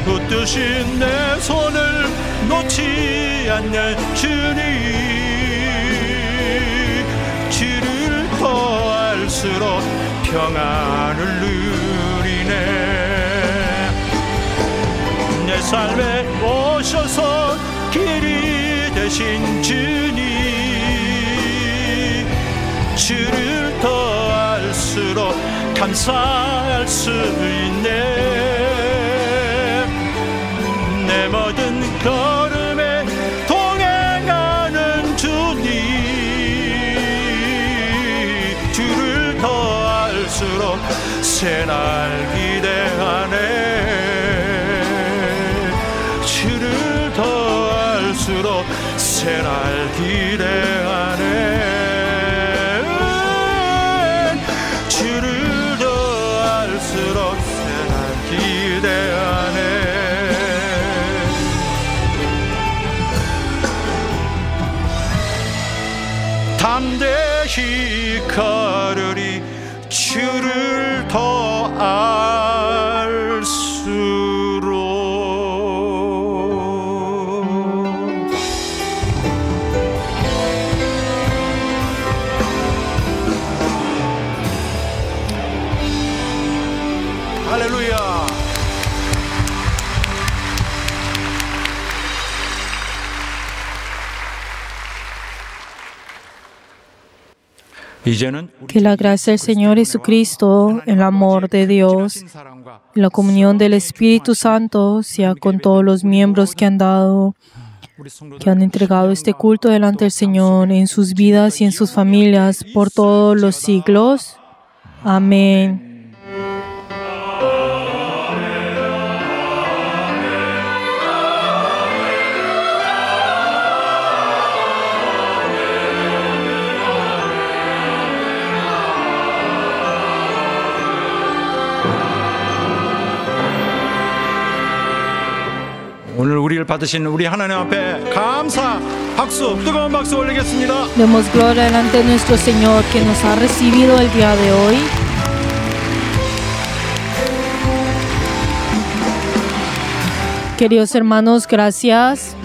붙드신 내 손을 놓지 않는 주님, 주를 더 알수록 평안을 누리네. 내 삶에 오셔서 길이 되신 주님, 주를 더 알수록 감사할 수 있네. 내 모든 걸음에 동행하는 주님, 주를 더 알수록 새날 기대하네. 주를 더 알수록 새날 기대하네. 담대히 걸으리 주를 더 알수록. 할렐루야. 이제는 Que la gracia del Señor Jesucristo, el amor de Dios, y la comunión del Espíritu Santo sea con todos los miembros que han entregado este culto delante del Señor en sus vidas y en sus familias por todos los siglos. Amén. 오늘 우리를 받으신 우리 하나님 앞에 감사, 박수, 뜨거운 박수 올리겠습니다. Demos gloria delante de nuestro Señor que nos ha recibido el día de hoy. Queridos hermanos, gracias